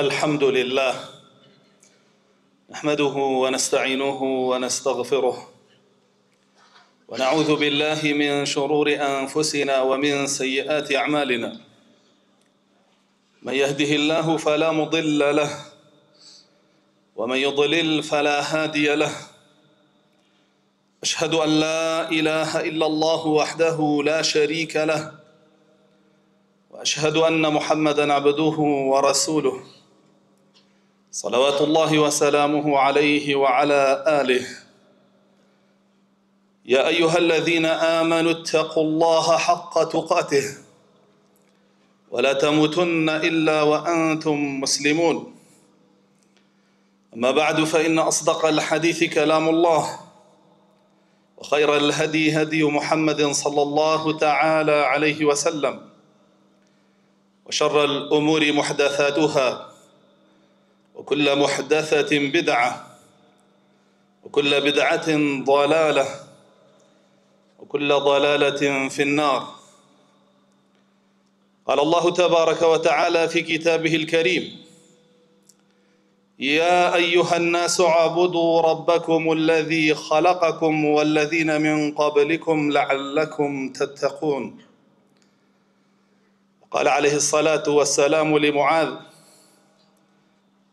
الحمد لله نحمده ونستعينه ونستغفره ونعوذ بالله من شرور أنفسنا ومن سيئات أعمالنا. من يهده الله فلا مضل له ومن يضلل فلا هادي له. أشهد أن لا إله إلا الله وحده لا شريك له، وأشهد أن محمدًا عبده ورسوله، صلوات الله وسلامه عليه وعلى آله. يا أيها الذين آمنوا اتقوا الله حق تقاته ولا تموتن إلا وأنتم مسلمون. أما بعد، فإن أصدق الحديث كلام الله، وخير الهدي هدي محمد صلى الله تعالى عليه وسلم، وشر الأمور محدثاتها، وكل محدثة بدعة، وكل بدعة ضلالة، وكل ضلالة في النار. قال الله تبارك وتعالى في كتابه الكريم: يا أيها الناس اعبدوا ربكم الذي خلقكم والذين من قبلكم لعلكم تتقون. قال عليه الصلاة والسلام لمعاذ: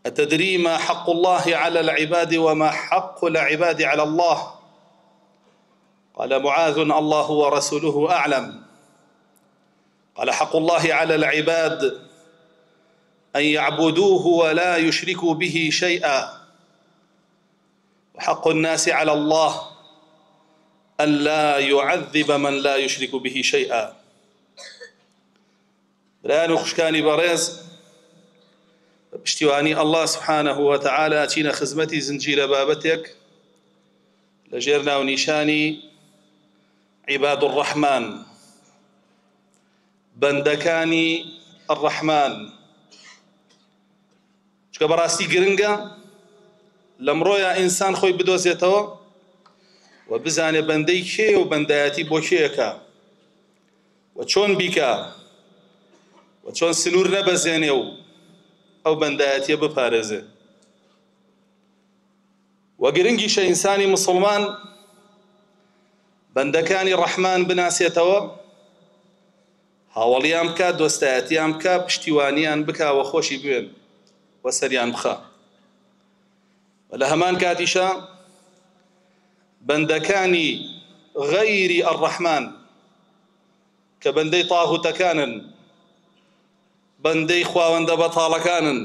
أتدري ما حق الله على العباد وما حق العباد على الله؟ قال معاذ: الله ورسوله أعلم. قال: حق الله على العباد أن يعبدوه ولا يشركوا به شيئا، وحق الناس على الله أن لا يعذب من لا يشرك به شيئا. بران وخشكاني بريز بشتواني الله سبحانه وتعالى أتينا خزمتي زنجيل بابتك لجيرنا ونشاني عباد الرحمن، بندكاني الرحمن. چکە بەڕاستی گرنگە لەمڕۆیە ئینسان خۆی بدۆزێتەوە و بزانێ بەندەی کێ و بەندایەتی بۆ کێیەکە و چۆن بیکە و چۆن سنوور نەبەزێنێ و ئەو بەندایەتیە بپارێزێ. و گرنگیشە ئینسانی مسلمان بەندەکانی ڕەحمان بناسێتەوە، هاوڵیان بکات، دۆستایەتیان بکات، پشتیوانیان بکا و خۆشی بوێن و سەریان بخا. و لە هەمان کاتیشە بەندەکانی غەیری ئەڕەحمان کە بەندەی تاغوتەکانن، بەندەی خواوەندە بەتاڵەکانن،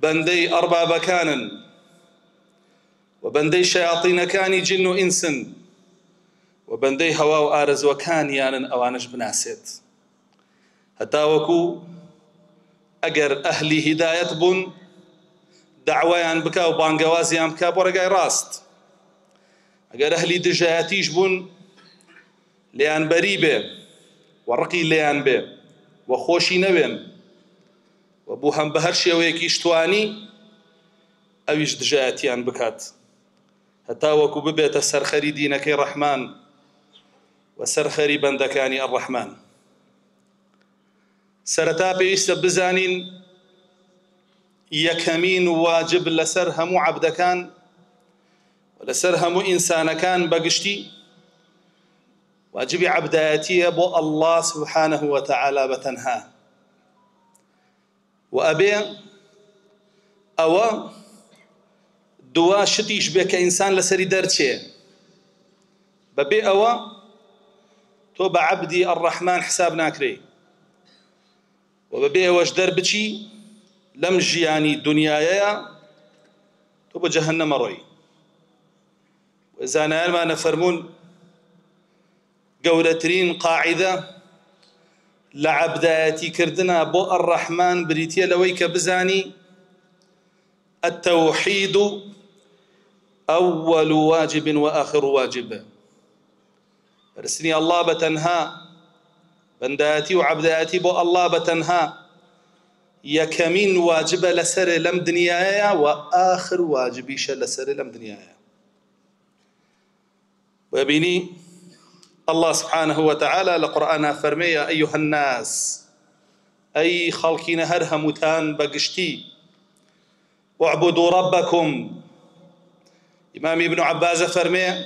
بەندەی ئەربابەکانن و بەندەی شەیاطینەکانی جن و ئینسن و بەندەی هەوا و ئارەزوەکانیانن، ئەوانش بناسێت. هەتا وەکو ئەگەر ئەهلی هیدایەت بوون دەعوایان بکا و بانگەوازیان بکا بۆ ڕێگای ڕاست. ئەگەر ئەهلی دژایەتیش بوون لێیان بەری بێ و ڕقی لێیان بێ و خۆشی نەوێن و بوو هەم بە هەر شێوەیەکی شتوانی ئەویش دژایەتیان بکات، هەتا وەکو ببێتە سەرخەری دینەکەی ڕەحمان و سەرخەری بەندەکانی ئەڕەحمان. سەرەتا پێویستە بزانین یەکەمین واجب لەسەر هەموو عەبدەکان و لەسەر هەموو ئینسانەکان بەگشتی واجبی عەبدایەتیە بۆ ئەڵڵا سوبحانەه وتەعالا بەتەنها. و ئەبێ ئەوە دوا شتیش بێ کە ئینسان لەسەری دەرچێ، بەبێ ئەوە تۆ بە عەبدی ئەڕەحمان حساب ناکرێ و بەبێ ئەوەش دەربچی لەم ژیانی دنیایەیە تۆ بە جەهەنەمە ڕۆی. و زانایانمانە فەرموون گەورەترین قاعیدە لە عەبدایەتی کردنە بۆ ئەڕەحمان بریتیە لەوەی کە بزانی التەوحید ئەوەل واجب وآخر واجب. پەرستنی ئەڵڵا بەتەنها، بەندایەتی و عەبدایەتی بۆ ئەڵڵا بەتەنها یەکەمین واجبە لەسەرێ لەم دنیایە و ئاخر واجبیشە لەسەرێ لەم دنیایە. وبینی الله سبحانه وتعالى لقرآن فرمي: يا أيها الناس أي خلقين هرهمتان بقشتي واعبدوا ربكم. إمام ابن عباس فرمي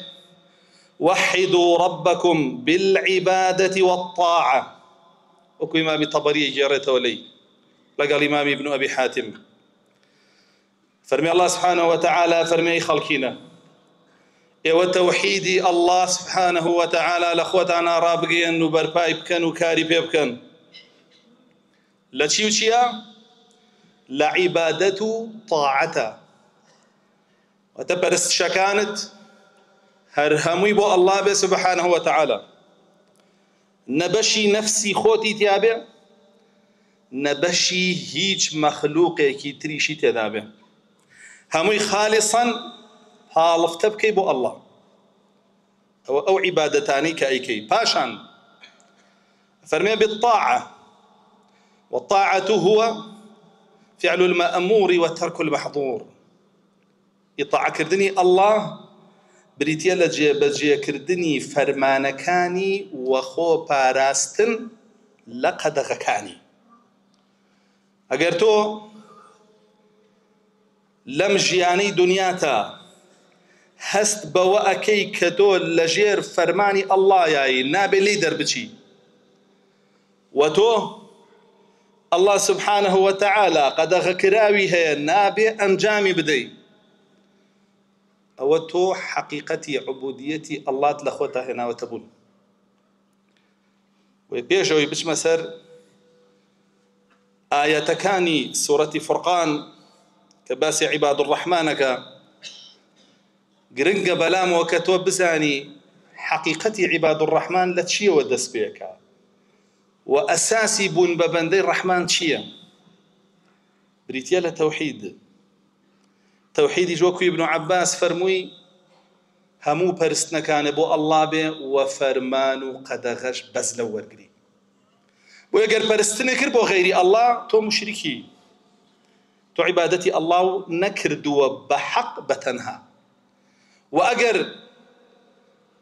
وحدوا ربكم بالعبادة والطاعة. وكو إمام الطبري جارته ولي لقى الإمام ابن أبي حاتم فرمي الله سبحانه وتعالى فرمي خلقنا وتوحيدي الله سبحانه وتعالى لأخوتنا رابقين وبرباي بكن وكاري بيبكن لتشي وشيا لعبادة طاعته وتبرست شكانت هرهمي بو الله سبحانه وتعالى نبشي نفسي خوتي تيابه نبشي هيج مخلوقي كي تريشي تيابه هموي خالصا هالف تبكي بو الله أو عبادتاني كأيكي باشان فرمي بالطاعة. والطاعة هو فعل المأمور وترك المحظور. إطاعة كردني الله بريتيا لجي كردني فرمانكاني وخو باراستن لقدغكاني. ئەگەر تۆ لەم ژیانەی دنیاتا هەست بەوە ئەکەی کە تۆ لەژێر فەرمانی ئەڵڵایایی نابێ لێی دەربچی و تۆ الله سبحانه وتعالى قەدەغەکراوی هەیە نابێ ئەنجامی بدەی ئەوە تۆ حەقیقەتی عوبودیەتی ئەڵڵات لە خۆتا هێناوەتە بوون. پێشەوەی بچمە سەر آياتكاني سورة فرقان كباسي عباد الرحمنك قرنق بلام وكتو بزاني حقيقتي عباد الرحمن لتشي ودس بيك وأساسي بون ببندي الرحمن تشي بريتيالا توحيد جوكو ابن عباس فرموي همو برستنا كان بو الله بي وفرمانو قدغش بزلو ورقري ويقر برستني كربو غيري الله تو مشركي تو عبادتي الله نكردو بحق بتنها وأجر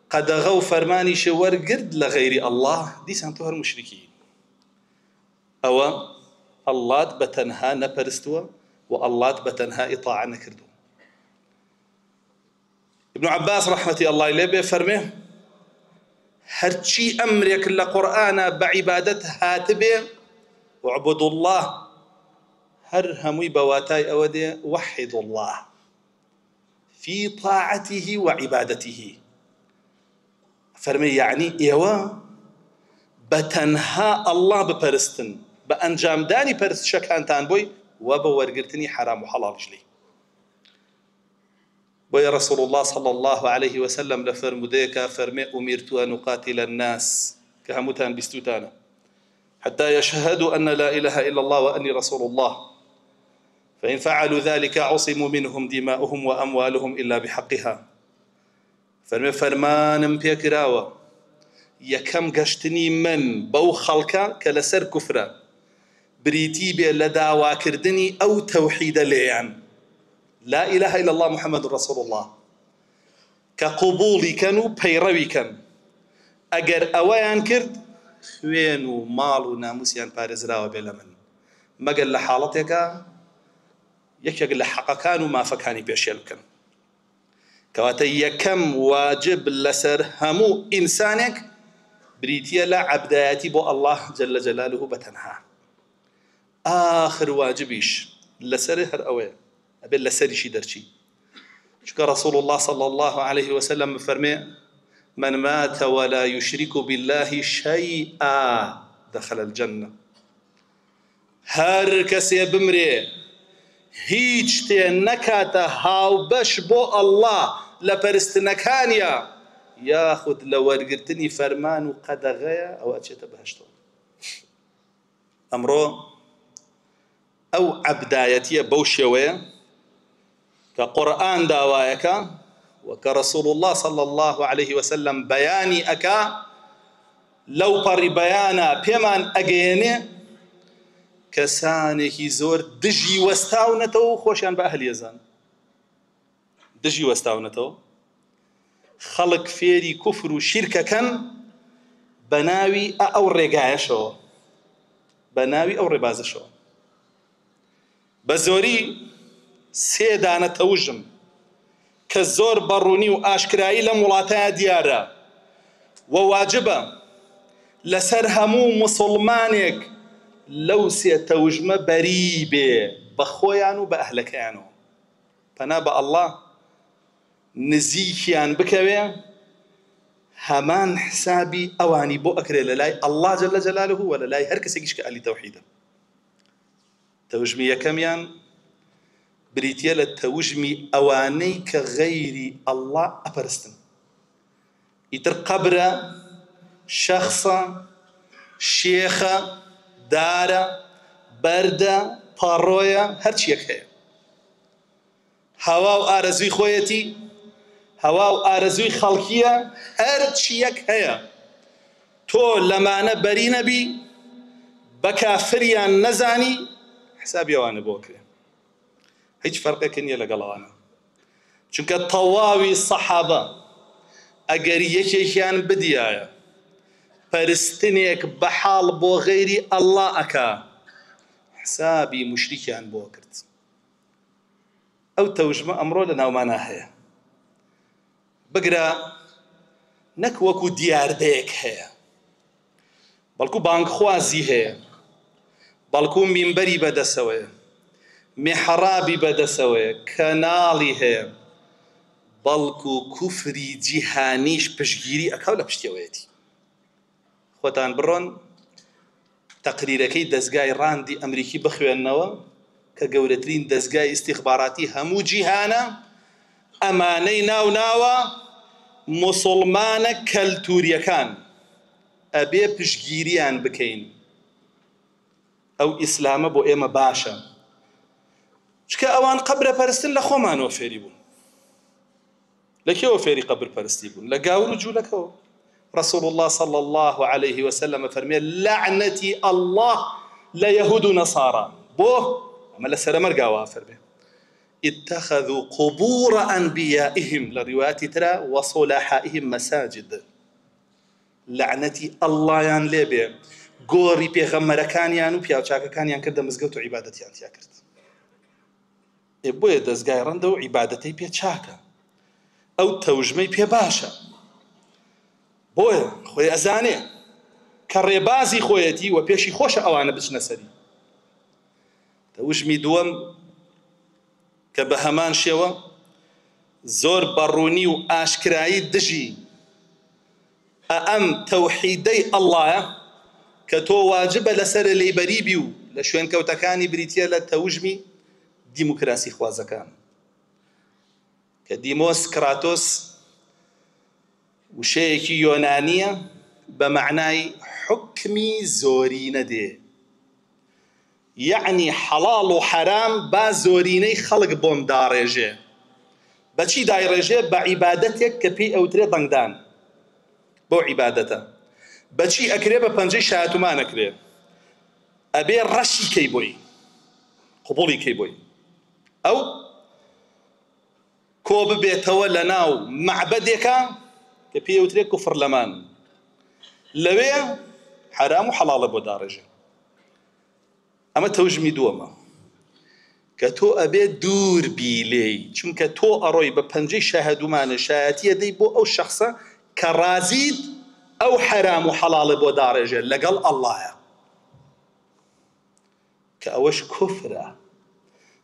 قد غو فرماني شور قرد لغير الله دي سانتوهر مشركي أو الله بتنها نبرستوا والله بتنها إطاعة نكردو. ابن عباس رحمة الله إليه فرمه هرشي أمرك لقرآن بعبادته هاتبه واعبدوا الله هرهمي بواتاي أودي وحدوا الله في طاعته وعبادته. فرمي يعني إيوا بتنها الله ببرستن بأنجام داني برست شكانتان بوي وبورقرتني حرام وحلال جلي بوي رسول الله صلى الله عليه وسلم لفرموديك فرمي أمرت أن أقاتل الناس كهمتان بستوتانا حتى يشهدوا أن لا إله إلا الله وأني رسول الله فإن فعلوا ذلك عصموا منهم دماؤهم وأموالهم إلا بحقها. فرمي فرمان بيكراوة يكم قشتني من بو خلقا كلسر كفرة بريتي بي لدعوا كردني أو توحيد ليان لا إله إلا الله محمد رسول الله كقبولي كانوا بيروي كان أجر أويان كرد خوين مال وناموسيان بارزراوة بلا من ما قال لحالتك يكيق لحقا كانوا ما فكاني بيشيلكن كواتي يكم واجب لسر همو إنسانك بريتيا لعبداتي بو الله جل جلاله بتنها آخر واجبيش لسر هر أوي أبي لسر شي درشي شكر رسول الله صلى الله عليه وسلم فرمي من مات ولا يشرك بالله شيئا دخل الجنة. هر كسي بمري هيج تي نكاتا هاو بش بو الله لبرستنكانيا ياخد لورقرتني فرمان وقدغيا أو أتشيت بهشتو أمرو أو عبدايتي بوشيوية كقرآن داوايك وكرسول الله صلى الله عليه وسلم بياني أكا لو بري بيانا بيمان أجيني كسانه زور دجي وستاونتو خوشيان بأهل يزان دجي وستاونتو خلق فيري كفر وشركة كان بناوي أو رقايشو بە ناوی ئەو ڕێبازەشەوە. بە زۆری سێ دانە تەوژم کە زۆر بەڕوونی و ئاشکرایی لەم وڵاتەیە دیارە و واجبە لەسەر هەموو موسڵمانێک لەو سێ تەوژمە بەری بێ بە خۆیان و بە ئەهلەکەیانەوە. پەنا بە ئەڵڵا نزیکیان بکەوێ هەمان حسابی ئەوانی بۆ ئەکرێ لە لای ئەڵڵا جەلە جەلالوه و لە لای هەر کەسێکیش کە ئەهلی تەوحیدە. تەوژمی یەکەمیان بریتیە لە تەوژمی ئەوانەی کە غەیری ئەڵڵا ئەپەرستن. ئیتر قەبرە، شەخصە، شێخە، دارە، بەردە، پاڕۆیە، هەرچیەک هەیە. هەوا و ئارەزووی خۆیەتی، هەوا و ئارەزووی خەڵکیە، هەرچیەک هەیە. تۆ لەمانە بەری نەبی، بە کافریان نەزانی، حسابی ئەوانە بۆ کرێ. هیچ فەرقێک نییە لەگەڵ ئەوانە. چونکە تەواوی سەحابە ئەگەر یەکێکیان بدیایە پەرستنێک بەحاڵ بۆ غەیری ئەڵڵا ئەکا، حسابی موشریکیان بۆ کرد. ئەو تەوژمە ئەمڕۆ لە ناومانە هەیە. بگرە نەک وەکو دیاردەیەک هەیە، بەڵکو بانگخوازی هەیە، بەڵکو مینبەری بەدەسەوەیە، میحرابی بەدەسەوەیە، کەناڵی هەیە، بەڵکو کوفری جیهانیش پشتگیری ئەکاو لە پشتیەوەیەتی. خۆتان بڕۆن تەقریرەکەی دەستگای ڕاندی ئەمریکی بخوێننەوە کە گەورەترین دەستگای ئیستیخباراتی هەموو جیهانە، ئەمانەی ناوناوە موسڵمانە کەلتوریەکان ئەبێ پشتگیریان بکەین. ئەو ئیسلامە بۆ ئێمە باشە، چکە ئەوان قەبرە پەرستن لە خۆمانەوە فێری بوون. لە کێوە فێری قەبر پەرستی بوون؟ لە گاور و جوولەکەوە. رسول الله صلى الله عليه وسلم فرمي لعنتي الله لا يهود ونصارى بو أما لسر مرقا فرمي اتخذوا قبور أنبيائهم لروايات ترى وصلحائهم مساجد. لعنتي الله يان ليبي قوري بيغمر كان يانو بياو شاكا كان يان كرد مزقوت وعبادتي أنت يا كرد إبو يدزقاي رندو عبادتي بيا شاكا أو توجمي بيا باشا بۆیە خۆی ئەزانێ کە ڕێبازی خۆیەتی و پێشی خۆشە ئەوانە بچنە سەری. تەوژمی دووەم کە بە هەمان شێوە زۆر بەڕوونی و ئاشکرایی دژی ئەم تەوحیدەی ئەڵڵایە کە تۆ واجبە لەسەر لێبەری بی و لە شوێن کەوتەکانی بریتیە لە تەوژمی دیموکراسی خوازەکان کە دیمۆس کراتۆس وشەیەکی یۆنانیە بە معنای حکمی زۆرینە دێ، یعنی حەڵاڵ و حەرام با زۆرینەی خەڵک بۆم داڕێژێ. بەچی دایڕێژێ؟ بە عیبادەتێک کە پێی ئەوترێ بەنگدان. بۆ عیبادەتە بەچی ئەکرێ؟ بە پەنجەی شایەتومان ئەکرێ، ئەبێ ڕەشی کەی بۆی، قوبوڵی کەی بۆی، ئەو کۆ ببێتەوە لە ناو مەعبەدێکە کە پێی ئەوترێ کوفر لەمان، لەوێ حرام و حەڵاڵە بۆ داڕێژێ. ئەمە تەوژمی دووەمە کە تۆ ئەبێ دوور بی لێی، چونکە تۆ ئەڕۆی بە پەنجەی شاهەدومانە شایەتیە دەی بۆ ئەو شەخصە کە ڕازیت ئەو حرام و حەڵاڵە بۆ داڕێژێ لەگەڵ ئەڵڵایە، کە ئەوەش کوفرە.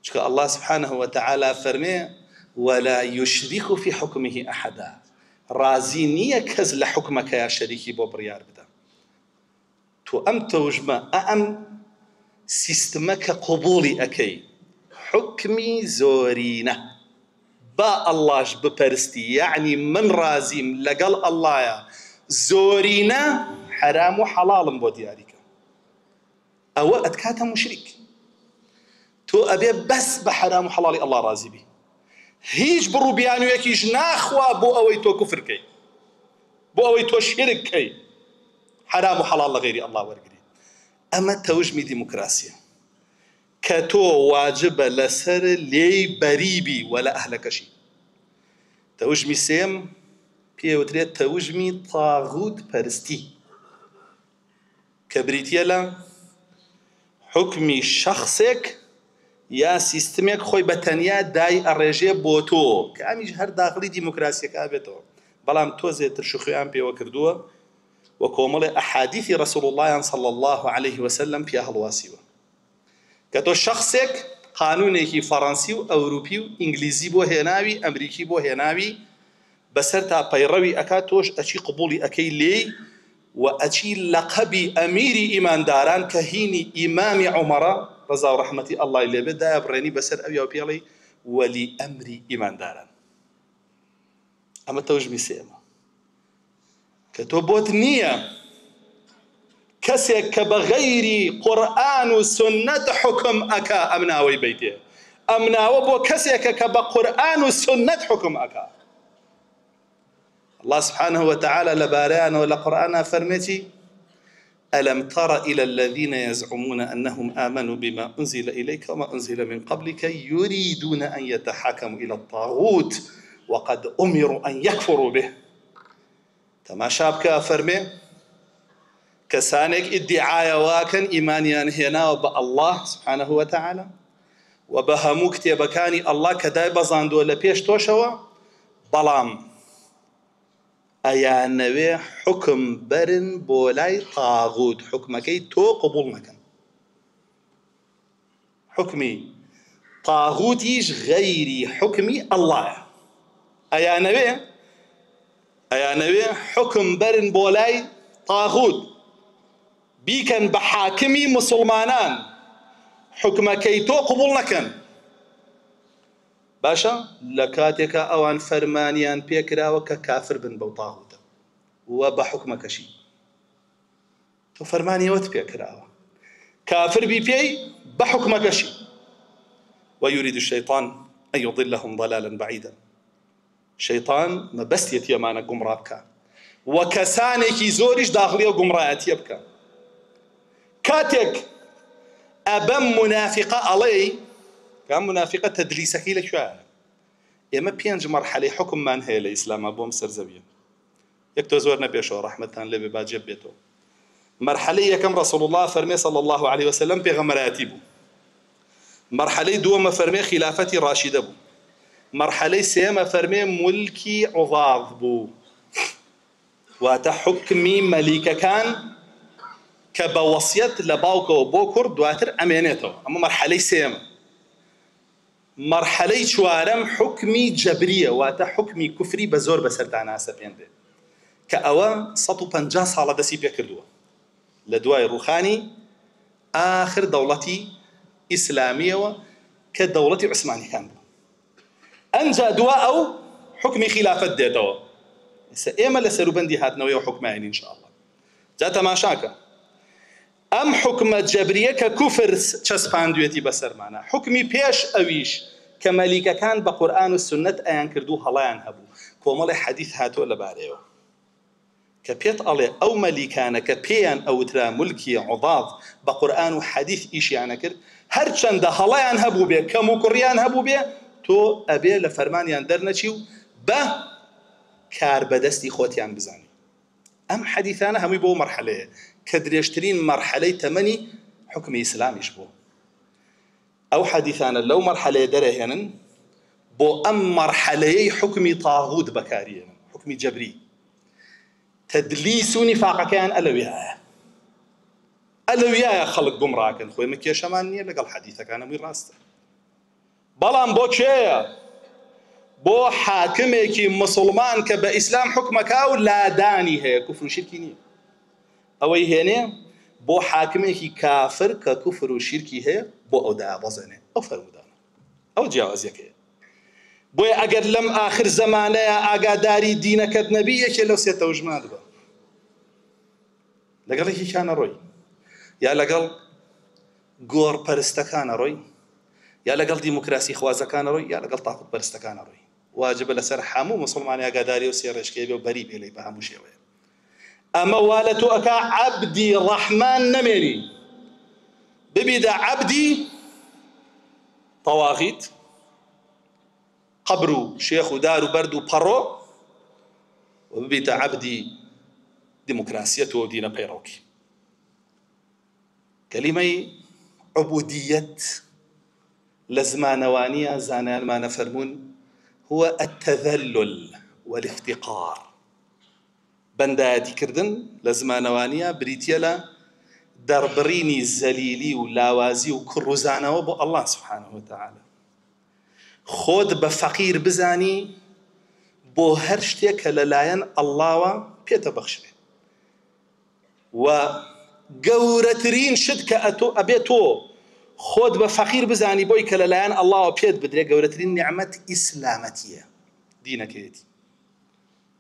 چونکە ئەڵڵا سبحانه وتعالى فەرمێ ولا يشرك في حكمه أحدا، رازی نییە کەس لە حکمەکەیە شەریکی بۆ بڕیار بدە. تۆ ئەم تەوژمە ئەم سیستمە کە قوبوڵی ئەەکەی حکمی زۆرینە با ئەڵڵاش بپەرستی، یعنی من رازیم لەگەڵ ئەڵڵایە زۆرینە حرام و حەڵاڵم بۆ دیاریکە، ئەوە ئەتکاتە موشریک. تۆ ئەبێ بەس بە حرام و حەڵاڵی ئەڵڵا رازی بی، هیچ بڕووبیانویەکیش ناخوا بۆ ئەوەی تۆ کوفر کەی، بۆ ئەوەی تۆ شیرک کەی، حرام و حەڵاڵ لە غەیری ئەڵڵا وەرگری. ئەمە تەوژمی دیموکراسیە کە تۆ واجبە لەسەر لێی بەریبی وە لە ئەهلەکەشی. تەوژمی سێم پێوترێت تەوژمی تاغوت پەرستی کە بریتیە لە حکمی شخصێک یا سیستمێک خۆی بە تەنیا دای ئەڕێژێ بۆ تۆ کە ئەمیش هەر داخلی دیموکراسیەکە بێتەوە بەڵام تۆزێ ترشخویان پێوە کردووە و کۆمەڵی ئەحادیثی ڕەسوڵ اللهیان صلی الله عليه وسلم پیا هەڵواسیوە کە تۆ شخصێک قانونێکی فەڕەنسی و ئەوروپی و ئینگلیزی بۆ هێناوی ئەمریکی بۆ هێناوی بەسەر تا پەیڕەوی ئەکات تۆش ئەچی قبوڵی ئەەکەی لێی و ئەچی لەقەبی ئەمیری ئیمانداران کە هینی ئیمامی عومەڕە ڕەزا و ڕەحمەتی ئەڵڵای لێبێت دایە بڕێنی بەسەر ئەویا و پێڵی وەلی ئەمری ئیمانداران ئەمە تەوژمی سێمە کە تۆ بۆت نییە کەسێک کە بە غەیری قورئان و سنەت حکم ئەکا ئەم ناوەی بیتێ ئەم ناوە بۆ کەسێکە کە بە قورئان و سنەت حکم ئەکا الله سبحانه وتعالى لباران ولا قرآن فرمتي ألم تر إلى الذين يزعمون أنهم آمنوا بما أنزل إليك وما أنزل من قبلك يريدون أن يتحاكموا إلى الطاغوت وقد أمروا أن يكفروا به تماشا بك فرمي كسانك ادعاء واكن إيمانيان هنا وبأ الله سبحانه وتعالى وبهمو كتابكاني الله كداي بزاندو لبيش توشوا بلام ئەیانەوێ حکم برن بۆ لای تاغوت حکمەکەی تۆ قبوڵ نەکەن حکمی تاغوتیش غەیری حکمی ئەڵڵایە ئەیانەوێ حکم برن بۆ لای تاغوت بیکەن بە حاکمی مسلمانان حکمەکەی تۆ قبوڵ نەکەن باشە لە کاتێکە ئەوان فەرمانیان پێکراوە کە کافر بن بەو تاغوتە و بە حکمەکەشی تۆ فەرمانیەوەت پێکراوە کافر بی پێی بە حکمەکەشی ويريد الشيطان أن يضلهم ضلالا بعيدا شيطان مەبەستێتی ئەمانە گومڕا بکە و کەسانێکی زۆریش داخڵیە گومڕایەتیە بکە کاتێک ئەبەم منافقە ئەڵێ كان منافقة تدليس كيلة شوية إما بينج مرحلة حكم من هي الإسلام أبوم سرزبيا يكتو زورنا بيشو رحمة لبي باجب بيتو مرحلة كم رسول الله فرمي صلى الله عليه وسلم بغمراتي بو مرحلة دوما فرمي خلافتي راشدة بو مرحلة سيما فرمي ملكي عضاض بو وتحكمي مليكة كان كبوصية لباوك وبوكر دواتر أمينيته أما مرحلة سيما مرحلەی چوارەم حکمی جەبریە واتە حکمی کوفری بە زۆر بەسەردانا سەپێندێ کە ئەوە 150 ساڵە دەستی پێکردووە لە دوای ڕوخانی ئاخر دەوڵەتی ئیسلامیەوە کە دەوڵەتی عوسمانیەکان بوو ئەنجا دوا ئەو حکمی خلافەت دێتەوە ئێمە لە سەروبەندی هاتنەوەی و حکمایین ئینشاءالله جا تەماشاکە ئەم حکمە جەبریە کە کوفر چەسپاندوێتی بەسەرمانە حکمی پێش ئەویش کە مەلیکەکان بە قورئان و سنەت ئەیان کردو هەڵەیان هەبوو کۆمەڵی حەدیث هاتووە لەبارەیەوە کە پێت ئەڵێ ئەو مەلیکانە کە پێیان ئەوترا مولکی عوضاض بە قورئان و حەدیث ئیشیانە کرد هەرچەندە هەڵەیان هەبوو بێ کەم و کوڕیان هەبوو بێ تۆ ئەبێ لە فەرمانیان دەرنەچی و بە کار بەدەستی خۆتیان بزانی ئەم حەدیثانە هەمووی بۆ مەرحەلەیە کە درێژترین مەرحەلەی تەمەنی حکمی ئیسلامیش بوو ئەو حەدیثانە لەو مەرحەلەیە دەرەهێنن بۆ ئەم مەرحەلەیەی حکمی تاغوت بەکارهێنن حکمی جەبری تدلیس و نیفاقەکەیان ئەلەویایە خەڵک گومڕاکەن خۆی من کێشەمان نییە لەگەڵ حەدیثەکانەمووی ڕاستە بەڵام بۆ کێیە بۆ حاکمێکی مسلمان کە بە ئیسلام حکمەکا و لادانی هەیە کوفر و شیرکی نییە ئەوەی هێنێ بۆ حاکمێکی کافر کە کوفر و شیرکی هەیە بۆ ئەو دابەزێنێ ئەو فەرمودانە ئەو جیاوازیەکەیە بۆیە ئەگەر لەم ئاخر زەمانەیە ئاگاداری دینەکەت نەبی یەکێ لەو سێ تەوژمات بە لەگەڵێکی کانە ڕۆی یا لەگەڵ گۆڕ پەرستەکانە ڕۆی یا لەگەڵ دیموکراسی خوازەکانە ڕۆی یا لەگەڵ تاقوت پەرستەکانە ڕۆی واجبە لەسەر هەموو مسلمانی ئاگاداری و سێ ڕێژکەی بێ و بەری بێ لێی بە هەموو شێوەیە ئەمە وا لە تۆ ئەکا عەبدی ڕەحمان نەمێنی ببیدە عەبدی تەواغیت قبر و شێخ و دار و بەرد و پەڕۆ و ببیتە عەبدی دیموکراسیەت و دینە پەیڕەوکی کەلیمەی عبودية لزمانوانية زانال ما نفرمون هو التذلل والافتقار. بنداتي كردن لزمانوانية بريتيلا دربريني الزليلي ولاوازي وكروزانا وبو الله سبحانه وتعالى. خود بفقير بزاني بو هرشتك للاين الله بيتا بخشبه وقورترين شدك أبيتو خود بفقير بزاني بويك للاين الله بيت بدري قورترين نعمة إسلامتية دينك يدي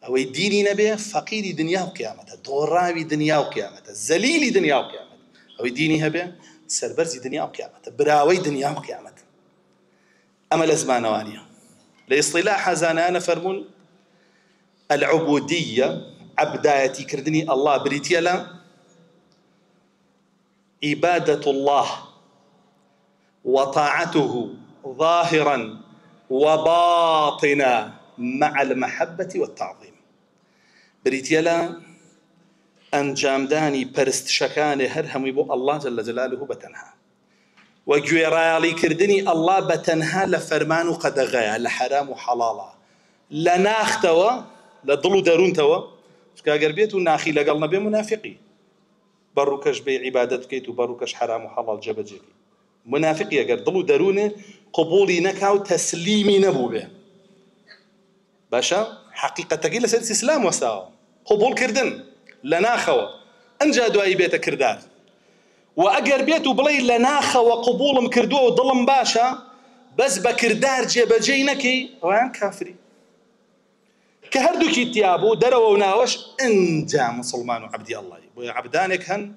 أو ديني نبي فقيري دنيا وقيامته دوراوي دنيا وقيامته زليلي دنيا وقيامته أو ديني هبه سربرزي دنيا وقيامته براوي دنيا وقيامته. أما لزمانوانية لاصطلاح زانانا فرمون العبودية عبدايتي كردني الله بريتيلا عبادة الله وطاعته ظاهرا وباطنا مع المحبة والتعظيم. بريتيلا أنجامداني پرستشكاني هرهمي بو الله جل جلاله بتنها وجويرالي كردني الله بتنها لفرمان قدغايا لحرام وحلالا لناختوا لضلو دارون توا شكاقر بيتو ناخي لقلنا بي منافقي بروكش بي عبادت كيتو بروكش حرام وحلال جبجيكي منافقي اگر ضلو دارونه قبولي نكاو تسليمي نبو به باشا حقيقة تقيل سيد اسلام وساو قبول كردن لناخوا انجا دواي بيتا كردار واگر بيتو بلي لناخوا وقبول مكردوه وضلم باشا بس بكردار جبجينكي وان كافري كهردوكي تيابو دروا وناوش انجا مسلمان وعبدي الله عبدانك هن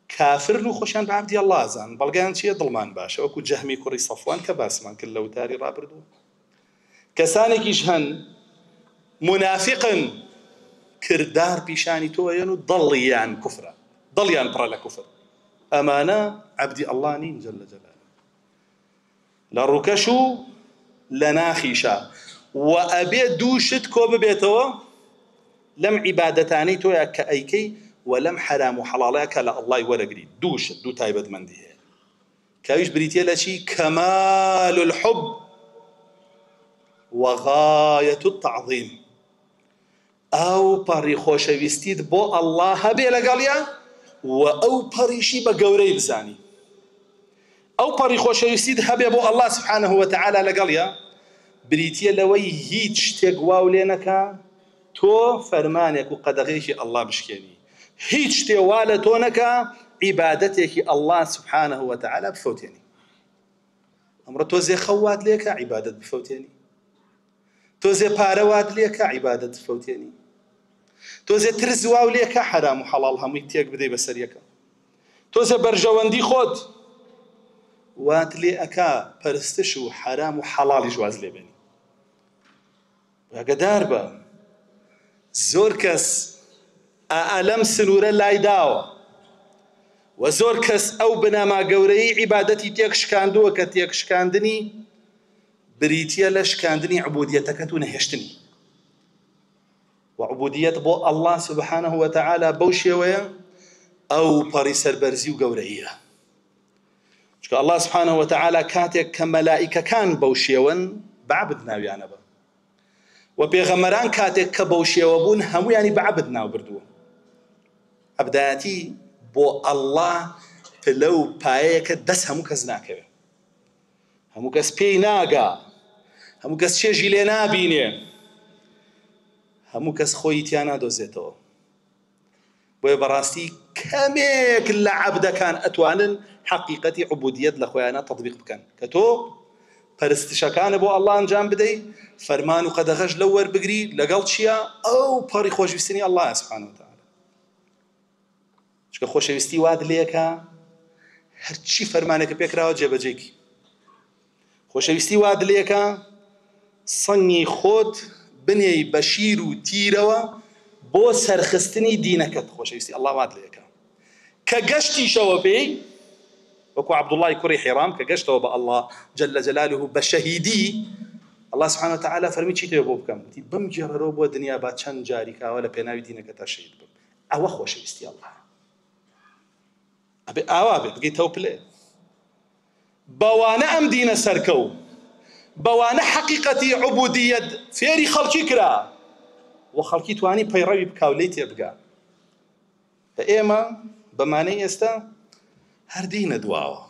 كافر لو خوشان بعبدي الله زان بلغان شي ظلمان باشا وكو جهمي كوري صفوان كباسمان كله تاري رابردو كسانك يشهن منافقا كردار بيشاني توينو ضليان كفرا ضليان برا كفر امانه عبدي الله نين جل جلاله لركشو لناخيشا وأبي دوشت كوب بيتوا لم عبادتاني تويا كأيكي ولم حرام وحلالك لا الله ولا قريب دوشت دو تايبت من دي كايش بريتيا لشي كمال الحب وغاية التعظيم أو باري خوشويستيد بو الله هبي لقاليا وأو باريشي بقوري بزاني أو باري خوشويستيد هبي بو الله سبحانه وتعالى لقاليا بريتيا لوي هيج شتێک واو لێ نەکا تۆ فەرمانێک و قەدەغەیەکی الله بشکێنی هیچ شتێ وا لە تۆ نەکا عیبادەتێکی الله سبحانه وتعالى بفەوتێنی ئەمڕۆ تۆزێ خەوات لێکە عیبادەت بفەوتێنی تۆزێ پارەوات لێکە عیبادەت بفەوتێنی تۆزێ ترس واو لێکە حرام و حەڵاڵ هەمووی تێک بدەی بەسەر یەکە تۆزێ بەرژەوەندی خۆت وات لێ ئەکا پەرستش و حرام و حەڵاڵیش واز لێ بێنی ئاگادار بە زۆر کەس ئەلەم سنوورە لای داوە و زۆر کەس ئەو بنەما گەورەی عیبادەتی تێک شکاندووە کە تێک شکاندنی بریتیە لە شکاندنی عبودیەتەکەت و نەهێشتنی و عبودیەت بۆ الله سبحانه وتعالى بەو شێوەیە ئەو پەڕی سەربەرزی و گەورەیە چونکە الله سبحانه وتعالى کاتێک کە مەلائیکەکان بەو شێوەن بەعبد ناویانە بە و پێغەمبەران کاتێک کە بەو شێوە بوون هەموویانی بەعبد ناو بردووە عەبدایەتی بۆ الله پلە و پایەیەکە دەست هەموو کەس ناکەوێ هەموو کەس پێی ناگا هەموو کەس چێژی لێ نابینێ هەموو کەس خۆی تیا نادۆزێتەوە بۆیە بەڕاستی کەمێک لە عەبدەکان ئەتوانن حقیقەتی عبودیەت لە خۆیانە تەطبیق بکەن کە تۆ پەرستشەکانە بۆ الله ئەنجام بدەی فەرمان و قەدەغەش لەو وەربگری لەگەڵ چییە ئەو پەڕی خۆشویستنی الله سبحانه وتعالى چونکە خۆشەویستی وات لێکە هەرچی فەرمانێکە پێکراوە جێبەجێکی خۆشەویستی وات لێکە سەنگی خۆت بنێی بە شیر و تیرەوە بۆ سەرخستنی دینەکەت خۆشەویستی الله وات لێکە کە گەشتیشەوە پێی وەکو عەبدوڵڵای کوڕی حیرام کە گەشتەوە بە الله جل جلاله بە شەهیدی الله سبحانه وتعالى فەرمی چیت پێ بۆ بکەم وتی بمگێڕەرەوە بۆ دنیا با چەند جاری کاوە لە پێناوی دینەکە تا شەهید بم ئەوە خۆشەویستی الله ئەبێ ئاوا بێ بگەیتەوە پلێ بەوانە ئەم دینە سەرکەوت بەوانە حەقیقەتی عوبودیەت فێری خەڵکی کرا و خەڵکی توانی پەیڕەوی بکا و لێی تێبگا بە ئێمە بەمانەی ئێستا هەر دینە دواوە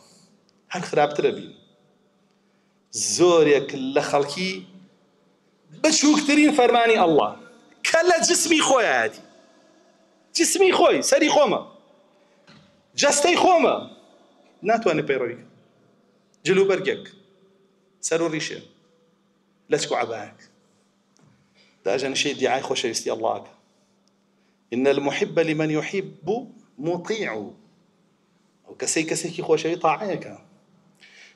هەر خراپترە بین زۆرێک لە خەڵکی بچووکترین فەرمانی ئەڵڵا کە لە جسمی خۆیەتی جسمی خۆی سەری خۆمە جەستەی خۆمە ناتوانێت پەیڕەوی جلو بەرگێک سەر و ڕیشێ لەچک و عەبایەک داژەنشەی دیعای خۆشەویستی ئەڵڵاکە إن المحب لمن يحب مطيع ئەو کەسێکی خۆشەوی تاعەیەکە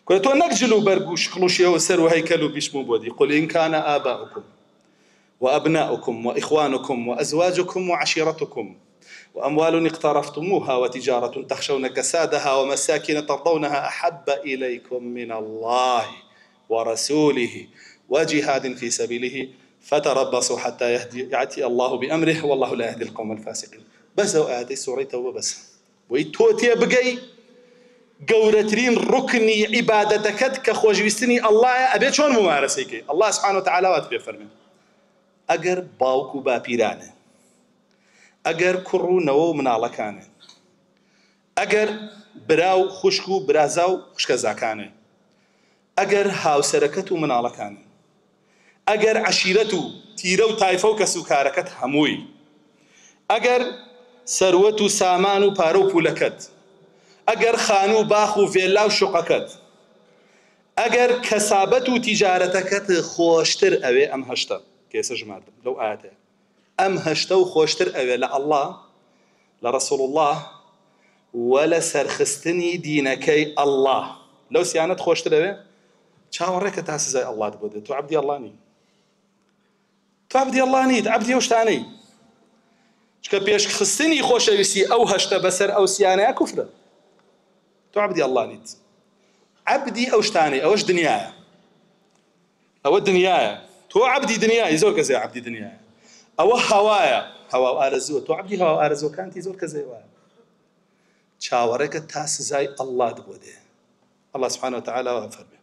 کە تۆ نەک جلو بەرگ و شقڵوشیەوە سەر و هەیکەل و بیشم بۆ دی قل إن كان آباؤكم وأبناؤكم وإخوانكم وأزواجكم وعشيرتكم وأموال اقترفتموها وتجارة تخشون كسادها ومساكن ترضونها أحب إليكم من الله ورسوله وجهاد في سبيله فتربصوا حتى يأتي الله بأمره والله لا يهدي القوم الفاسقين بس لو آتي سورة توبة بس ويتوتي بقي گەورەترین ڕوکنی عیبادەتەکەت کە خۆشویستنی ئەڵڵایە ئەبێت چۆن ممارەسەیکەی ئەڵڵا سوبحانە وتەعالا وات پێ فەرمێ ئەگەر باوک و باپیرانە ئەگەر کوڕ و نەوە و مناڵەکانە ئەگەر برا و خوشک و برازا و خوشکەزاکانە ئەگەر هاوسەرەکەت و مناڵەکانە ئەگەر عەشیرەت و تیرە و تایفە و کەسوکارەکەت هەمووی ئەگەر سەروەت و سامان و پارە و پولەکەت ئەگەر خان و باخ و ڤێلا و شوقەکەت ئەگەر کەسابەت و تیجارەتەکەت خۆشتر ئەوێ ئەم هەشتە کێسە ژماردم لەو ئاەتەیە ئەم هەشتە و خۆشتر ئەوێ لە ئەڵڵا لە ڕەسوڵ الله وە لە سەرخستنی دینەکەی ئەڵڵا لەو سیانەت خۆشتر ئەوێ چاوەڕێکە تا سزای ئەڵڵات بۆ دێت تۆ عەبدی ئەڵڵا نی تۆ عەبدی ئەڵڵا نیت عەبدی ئەو شتانەی چکە پێشخستنی خۆشەویستی ئەو هەشتە بەسەر ئەو سیانەیە کوفرە تۆ عەبدی ئەڵڵا نیت عەبدی ئەو شتانەی ئەوەش دنیایە ئەوە دنیایە تۆ عەبدی دنیای زۆر کەسێ عەبدی دنیایە ئەوە هەوایە هەوا و ئارەزووە تۆ عەبدی هەوا و ئارەزووەکانتی زۆر کەسێ وایە چاوەڕێکت تا سزای ئەڵڵات بۆ دێ ئەڵڵا سوبحانە وتەعالا وا فەرمێ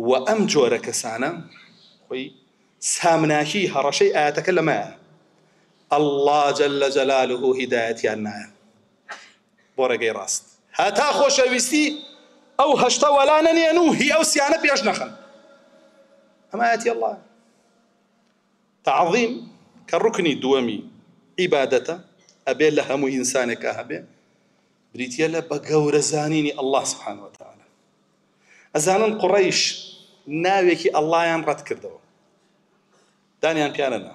و ئەم جۆرە کەسانە خۆی سامناکی هەڕەشەی ئاەتەکە لەمایە ئەڵڵا جەلە جەلالوه هیدایەتیان نایە بۆ ڕێگەی ڕاست هەتا خۆشەویستی ئەو هەشتە وەلا نەنێن و هی ئەو سیانە پێش نەخەن ئەمە ئاەتی ئەڵڵا تەعظیم کە ڕوکنی دووەمی عیبادەتە ئەبێ لە هەموو ئینسانێکە هەبێ بریتیە لە بە گەورەزانینی ئەڵڵا سوبحانە وتەعالا ئەزانن قوڕەیش ناوێکی ئەڵڵایان ڕەت کردەوە دانیان پیانەنا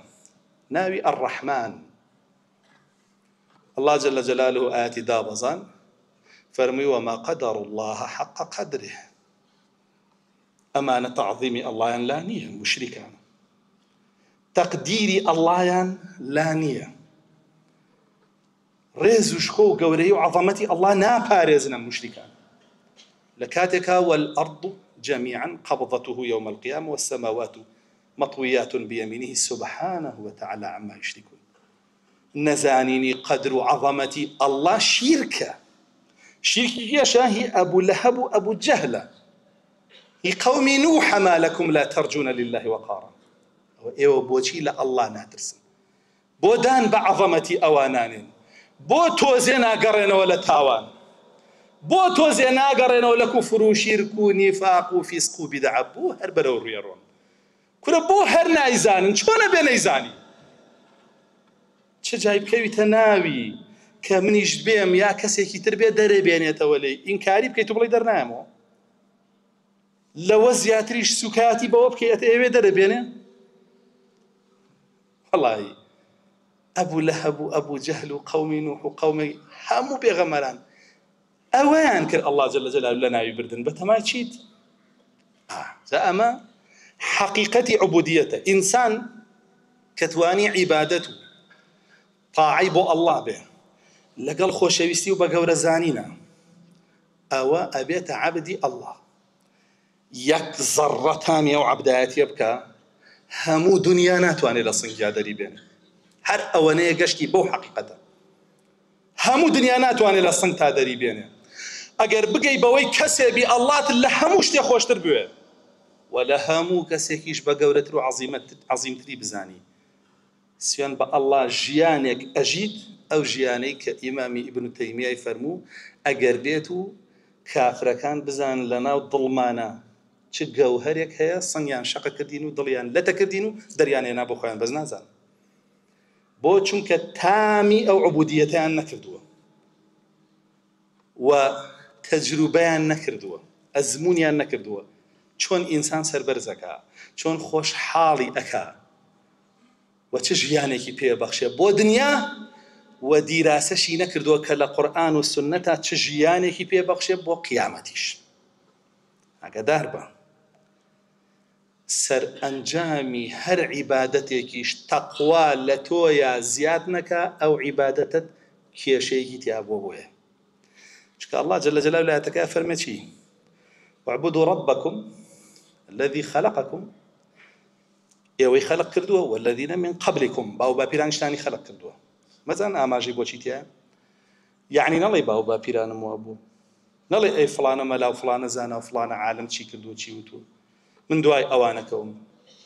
ناوی ئەڕەحمان الله جل جلاله آياتي دابزان فرمي وما قدر الله حق قدره أمانة تعظيم الله لا نية مشركان تقديري الله لا نية ريز وشخو قوري وعظمتي الله نا بارزنا مشركان لكاتك والأرض جميعا قبضته يوم القيامة والسماوات مطويات بيمينه سبحانه وتعالى عما يشركون نزانيني قدر عظمتي الله شركة شركة شاهي أبو لهب وأبو جهل هي قوم نوح ما لكم لا ترجون لله وقارا إيوه بوشي لا الله ناترسن بودان بعظمتي أوانان بو توزينا قرنا ولا تاوان بو توزينا قرنا ولا كفر وشرك ونفاق وفسق وبدع بو هربرا وريرون كنا بو هر نايزان شلون بنايزاني چه جایب کەویتە ناوی کە منیش بێم یا کەسێکی تر بێ دەرەبێنێتەوە لێی ئینکاری بکەیت و بڵێ دەرنایەمەوە لەوە زیاتریش سوکاتی بەوە بکەیت ئەوێ دەرەبێنێ وەڵڵاهی ئەبوو لەهەب و ئەبوو جەهل و قەومی نوح و قەومی هەموو پێغەمبەران ئەوەیان کرد ئەڵڵا جەلە جەلاله لە ناوی بردن بە تەمای چیت جا ئەمە حەقیقەتی عوبودیەتە ئینسان کە توانی عیبادەت و طاعی بۆ ئەڵڵا بێ لەگەڵ خۆشەویستی و بە گەورەزانینە ئەوە ئەبێتە عەبدی ئەڵڵا یەک زەڕە تامی ئەو عەبدایەتیە بکە هەموو دنیا ناتوانێت لە سنگیا دەری بێنێ هەر ئەوەنەیە گەشتی بەو حەقیقەتە هەموو دنیا ناتوانێت لە سنگ تا دەری بێنێ. ئەگەر بگەی بەوەی کەسێ بی ئەڵڵات لە هەموو شتێ خۆشتر بوێ و لە هەموو کەسێکیش بە گەورەتر و عەزیمتری بزانی، سوێن بە ئەڵڵا ژیانێک ئەژیت ئەو ژیانەی کە ئیمامی ئیبن تەیمیای فەرموو ئەگەر بێت و کافرەکان بزان لە ناو دڵمانە چ گەوهەرێک هەیە سنگیان شەقە کردین و دڵیان لەتە کردین و دەریان هێنا بۆ خۆیان بەس نازان. بۆ چونکە تامی ئەو عوبودیەتیان نەکردووە و تەجروبەیان نەکردووە، ئەزمونیان نەکردووە چۆن ئینسان سەربەرزەکە، چۆن خۆشحاڵی ئەکا و چ ژیانێکی پێبەخشێ بۆ دنیا و دیراسەشی نەکردووە کە لە قورئان و سنەتا چ ژیانێکی پێبەخشێ بۆ قیامەتیش. ئاگادار بە سەر ئەنجامی هەر عیبادەتێکیش تەقوا لە تۆیە زیاد نەکە ئەو عیبادەتت کێشەیەکی تیا بۆ بۆیە. چونکە الله جل جلاله لە ئاەتەکە فەرمێ چی؟ واعبدوا ربكم الذي خلقكم ئێوەی خەلق کردووە والذین من قبلكم باو باپیرانیشتانی خەلق کردووە. مەزان ئاماژەی بۆچی تایە؟ یعنی نەڵێ باو باپیرانم وا بوو، نەڵێ ئەی فڵانە مەلا و فڵانە زانا و فڵانە عالم چی کردو چی وتو من دوای ئەوانەکەوم.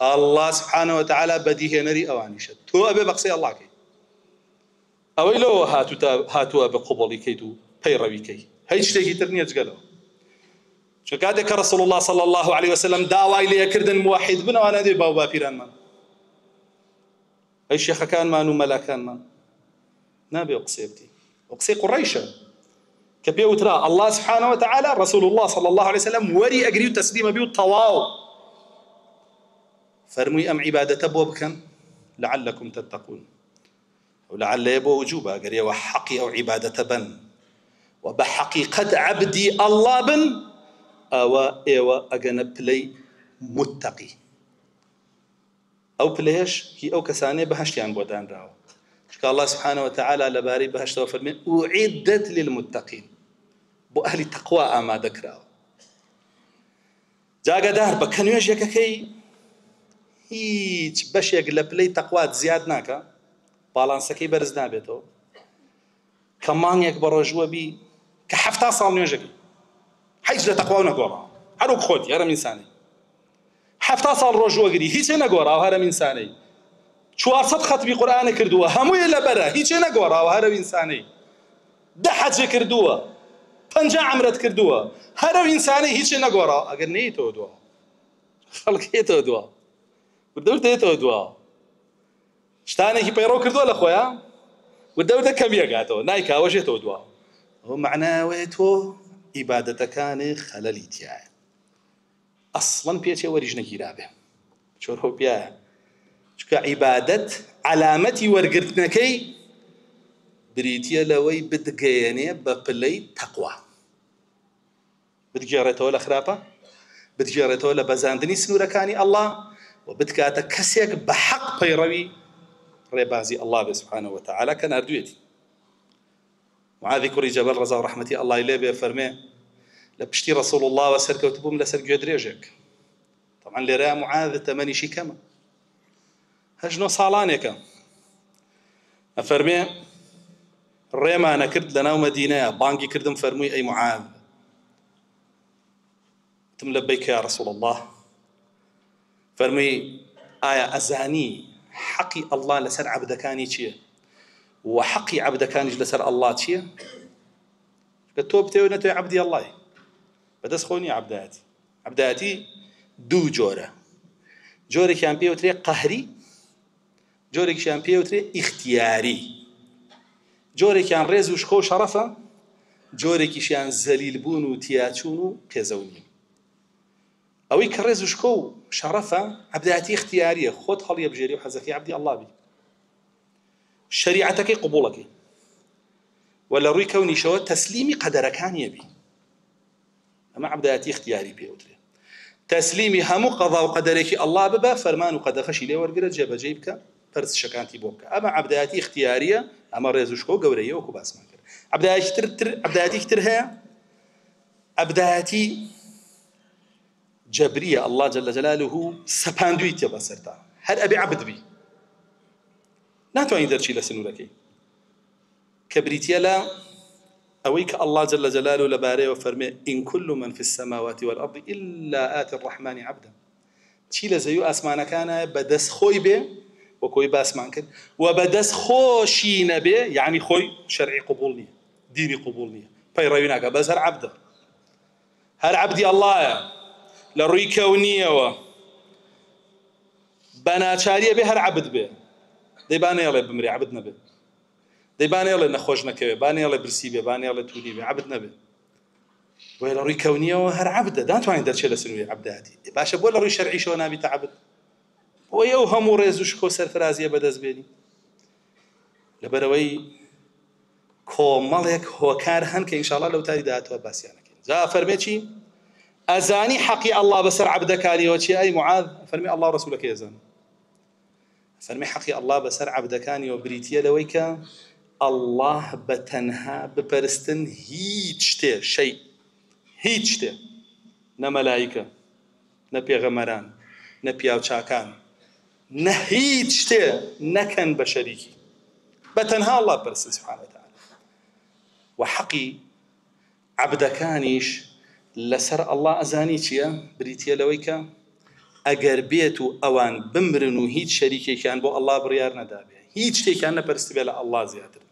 الله سبحانه وتعالى بەدیهێنەری ئەوانیشە، تۆ ئەبێ بە قسەی ئەڵڵا کەی. ئەوەی لەوە هاتووە بە قوبوڵی کەیت و پەیڕەویکەی، هیچ شتێکی تر نییە جگەلەوە. چونکە کاتێک کە ڕەسوڵ الله صلی الله عليه وسلم داوای لێکردن موحید بن ئەوانە دێ باو باپیرانمان ئەی شێخەکانمان و مەلاکانمان نابێ قسێ بکەی، قسەی قوڕەیشە کە پێ وترا الله سبحانه وتعالى رسول الله صلى الله عليه وسلم وەری ئەگری و تەسلیمە بی و تەواو فەرمووی ئەم عیبادەتە بۆ بکەن لعلكم تتقون. و لعلە بۆ وجوبە ئەگەر ئێوە حەقی ئەو عیبادەتە بن و بە حەقیقەت عەبدی ئەڵڵا بن ئەوە ئێوە ئەگەنە پلەی متەقی. ئەو پلەیەش هی ئەو کەسانەیە بەهەشتیان بۆ دانراوە. چونکە الله سبحانه وتعالى لەبارەی بەهەشتەوە فەرمێ ئوعیدەت للمتەقین، بۆ ئەهلی تەقوا ئامادە کراوە. جاگەدار بە کە نوێژێکەکەی هیچ بەشێک لە پلەی تەقوات زیاد ناکە، باڵانسەکەی بەرز نابێتەوە. کە مانگێک بە ڕۆژوە بی کە 70 ساڵ نوێژەکەی هیچ لە تەقوا نەگۆڕاوە، هەروەک خۆتی هەرم ئینسانەی 70 ساڵ ڕۆژوەگری هیچێ نەگۆڕاوە هەرم ئینسانەی 400 ختمی قورئانە کردووە هەموویە لەبەرە هیچێ نەگۆڕاوە هەرم ئینسانەی 10 حەجێ کردووە 50 عەمرەت کردووە هەرم ئینسانەی هیچێ نەگۆڕاوە. ئەگەر نەیتەوە دووە خەڵک هێتەوە دووە وردەوردە هێتەوە دووە شتانێکی پەیڕەو کردووە لە خۆیان وردەوردە کەمیەکاتەوە نایکاوەش هێتەوە دووە. ئەوە معناوەیە تۆ عیبادەتەکانی خەلەلی تایە ئەسڵەن پێچێ وەریش نەگیرابێ چۆرهۆ پیایە. چونکە عیبادەت علامەتی وەرگرتنەکەی بریتیە لەوەی بدگەیەنێ بە پلەی تەقوا، بتگێڕێتەوە لە خراپە، بتگێڕێتەوە لە بەزاندنی سنوورەکانی ئەڵڵا و بتکاتە کەسێک بە حەق پەیڕەوی ڕێبازی ئەڵڵا بێ سبحانه وتعالى کە ناردوێتی. معاذی کوڕی جەبەل ڕەزا و ڕەحمەتی ئەڵڵای لێ بێ فەرمێ لە پشتی ڕەسوڵ الله وە سەرکەوت بووم لەسەر گوێ درێژێک. طبعا لێرە معاذ تەمەنیشی کەمە 8 ساڵانێکە. ئەفەرمێ ڕێمانە کرد لە ناو مەدینەیە بانگی کردم فەرمووی ئەی معاذ تم لەبەیک یا ڕەسوڵ الله. فەرمووی ئایا ئەزانی حەقی ئەڵڵا لەسەر عەبدەکانی چییە و حەقی عەبدەکانیش لەسەر ئەڵڵا چییە؟ کە تۆ بتێوە نەتوێ عەبدی ئەڵڵای بەدەست خۆ نیە. عەبدایەتی دوو جۆرە، جۆرێکیان پێوترێ قەهری، جۆرێکیان پێوترێ ئیختیاری. جۆرێکیان ڕێز و شخۆ و شەڕەفە، جۆرێکیشیان زەلیل بوون و تیاچوون و پێزەونی. ئەوەی کە ڕێز و شخۆ و شەڕەفە عەبدایەتی ئیختیاریە، خۆت هەڵیە بژێری و حەزەکەی عەبدی ئەڵڵا بی، شەریعەتەکەی قبوڵەکەی و لە ڕووی کەونیشەوە تەسلیمی قەدەرەکانیە بی. ئەمە عەبدایەتی اختیاری پێوترێ. تەسلیمی هەموو قەضا و قەدەرێکی ئەڵڵا ببە، فەرمان و قەدەخەشی لێ وەرگرە، جێبەجێی بکە، پەرستشەکانتی بۆ بکە. ئەمە عەبدایەتی اختیاریە، ئەمە ڕێز و شخۆ گەورەیە وەکو باسمان کرد. عەبدایەتی تر هەیە، عەبدایەتی جەبریە، ئەڵڵا جەل جەلالوه سەپاندوویتە بەسەرتا، هەر ئەبێ عەبد بی، ناتوانانی دەرچی لە سنوورەکەی. كبريتيا لا أويك الله جل جلاله لباري وفرمي إن كل من في السماوات والأرض إلا آتي الرحمن عبدا چی لە زەوی و ئاسمانەکانە بەدەست خۆی بێ وە کۆی باسمان کرد و بەدەست خۆشی نەبێ یعنی خۆی شەرعی قبول نییە دینی قبول نییە پەیڕەوی ناکە بەس هەر عەبدە هەر عەبدی ئەڵڵایە لە ڕووی کەونیەوە بە ناچاریە بێ هەر عەبد بێ دەی با نێڵێ بمرێ عەبد نەبێ دەی با نێڵێ نەخۆش نەکەوێ با نێڵێ برسی بێ با نێڵێ تووری بێ عەبد نەبێ بۆیە لە ڕووی کەونیەوە هەر عەبدە داتوانین دەرچێت لە سنووری عەبداتی باشە بۆ لە ڕووی شەرعیشەوە نابیتە عەبد بۆیە ئەو هەموو ڕێز و شکۆ سەرفرازیە بەدەست بێنی لەبەرەوەی کۆمەڵێک هۆکار هەن کە ئینشاءڵڵا لەو تاری داهاتوە باسییانەکەین جا فەرمێ چی ئەزانی حەقی ئەڵڵا بەسەر عەبدەکانیەوە چی ئەی معاذ فەرمی ئەڵڵا و ڕەسوولەکەی ئەزانن فەرمی حەقی ئەڵڵا بەسەر عەبدەکانیەوە بریتیە لەوەی کە ئەڵڵاه بەتەنها بپەرستن هیچ شتێ شەی هیچ شتێ نە مەلایکە نە پێغەمەران نە پیاوچاکان نە هیچ شتێ نەکەن بە شەریکی بەتەنها ئەڵڵا بپەرستن سبحانه وتعالى وحەقی عەبدەکانیش لەسەر ئەڵڵا ئەزانی چییە بریتیە لەوەی کە ئەگەر بێت و ئەوان بمرن و هیچ شەریکێکیان بۆ ئەڵڵا بڕیار نەدابێ هیچ شتێکیان نەپەرست بێ لە ئەڵڵا زیاتر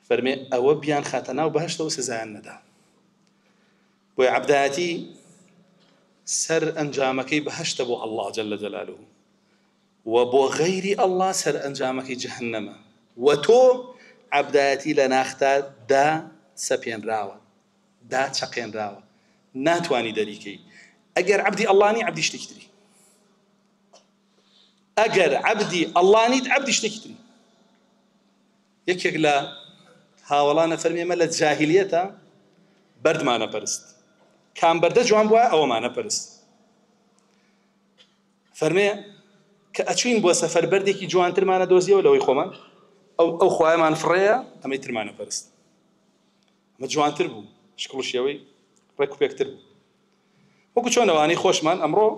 فەرمێ ئەوە بیان خاتە ناو بەهەشتەوە سزایان نەدا بۆیە عەبدایەتی سەر ئەنجامەکەی بەهەشتە بۆ ئەڵڵا جەل جەلاله و بۆ غەیری ئەڵڵا سەر ئەنجامەکەی جەهەنەمە و تۆ عەبدایەتی لە ناختا دا سەپێنراوە دا چەقێنراوە ناتوانی دەریکەی ئەگەر عەبدی ئەڵڵانی عەبدی شتێکی تری ئەگەر عەبدی ئەڵڵانیت عەبدی شتێکی تری یەکێک لە هاوڵانە فەرمێ ئێمە لە جاهیلیەتە بەردمانە پەرست کام بەردە جوان بووە ئەوەمانە پەرست فەرمێ کە ئەچوین بۆ سەفەر بەردێکی جوانترمانە دۆزیەوە لەوەی خۆمان ئەو خوایەمان فڕەیە ئەمەی ترمانە پەرست ئەمە جوانتر بوو شکڵ و شێوەی ڕێک و پێکتر بوو وەکو چۆن ئەوانەی خۆشمان ئەمڕۆ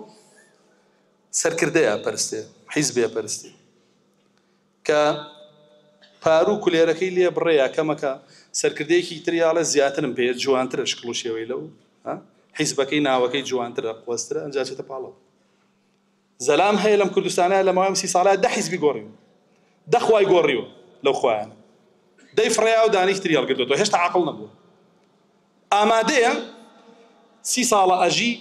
سەرکردەیە پەرستێ حیزبێ پەرستێ کە پارو کولێرەکەی لێ بڕێە کەمەکە سەرکردەیەکی تریاڵە زیاترم پێ جوانترە شکڵ و شێوەی لەو حیزبەکەی ناوەکەی جوانترە قوەسترە ئەنجا چێتە پاڵەوە زەلام هەیە لەم کوردستانە لە ماوەی 30 ساڵە دە حیزبی گۆڕیوە دە خوای گۆڕیوە لەو خوایانە دەی فڕیا و دانەی تری هەڵگرتووە هێشتا عاقڵ نەبووە ئامادەیە 30 ساڵە ئەژی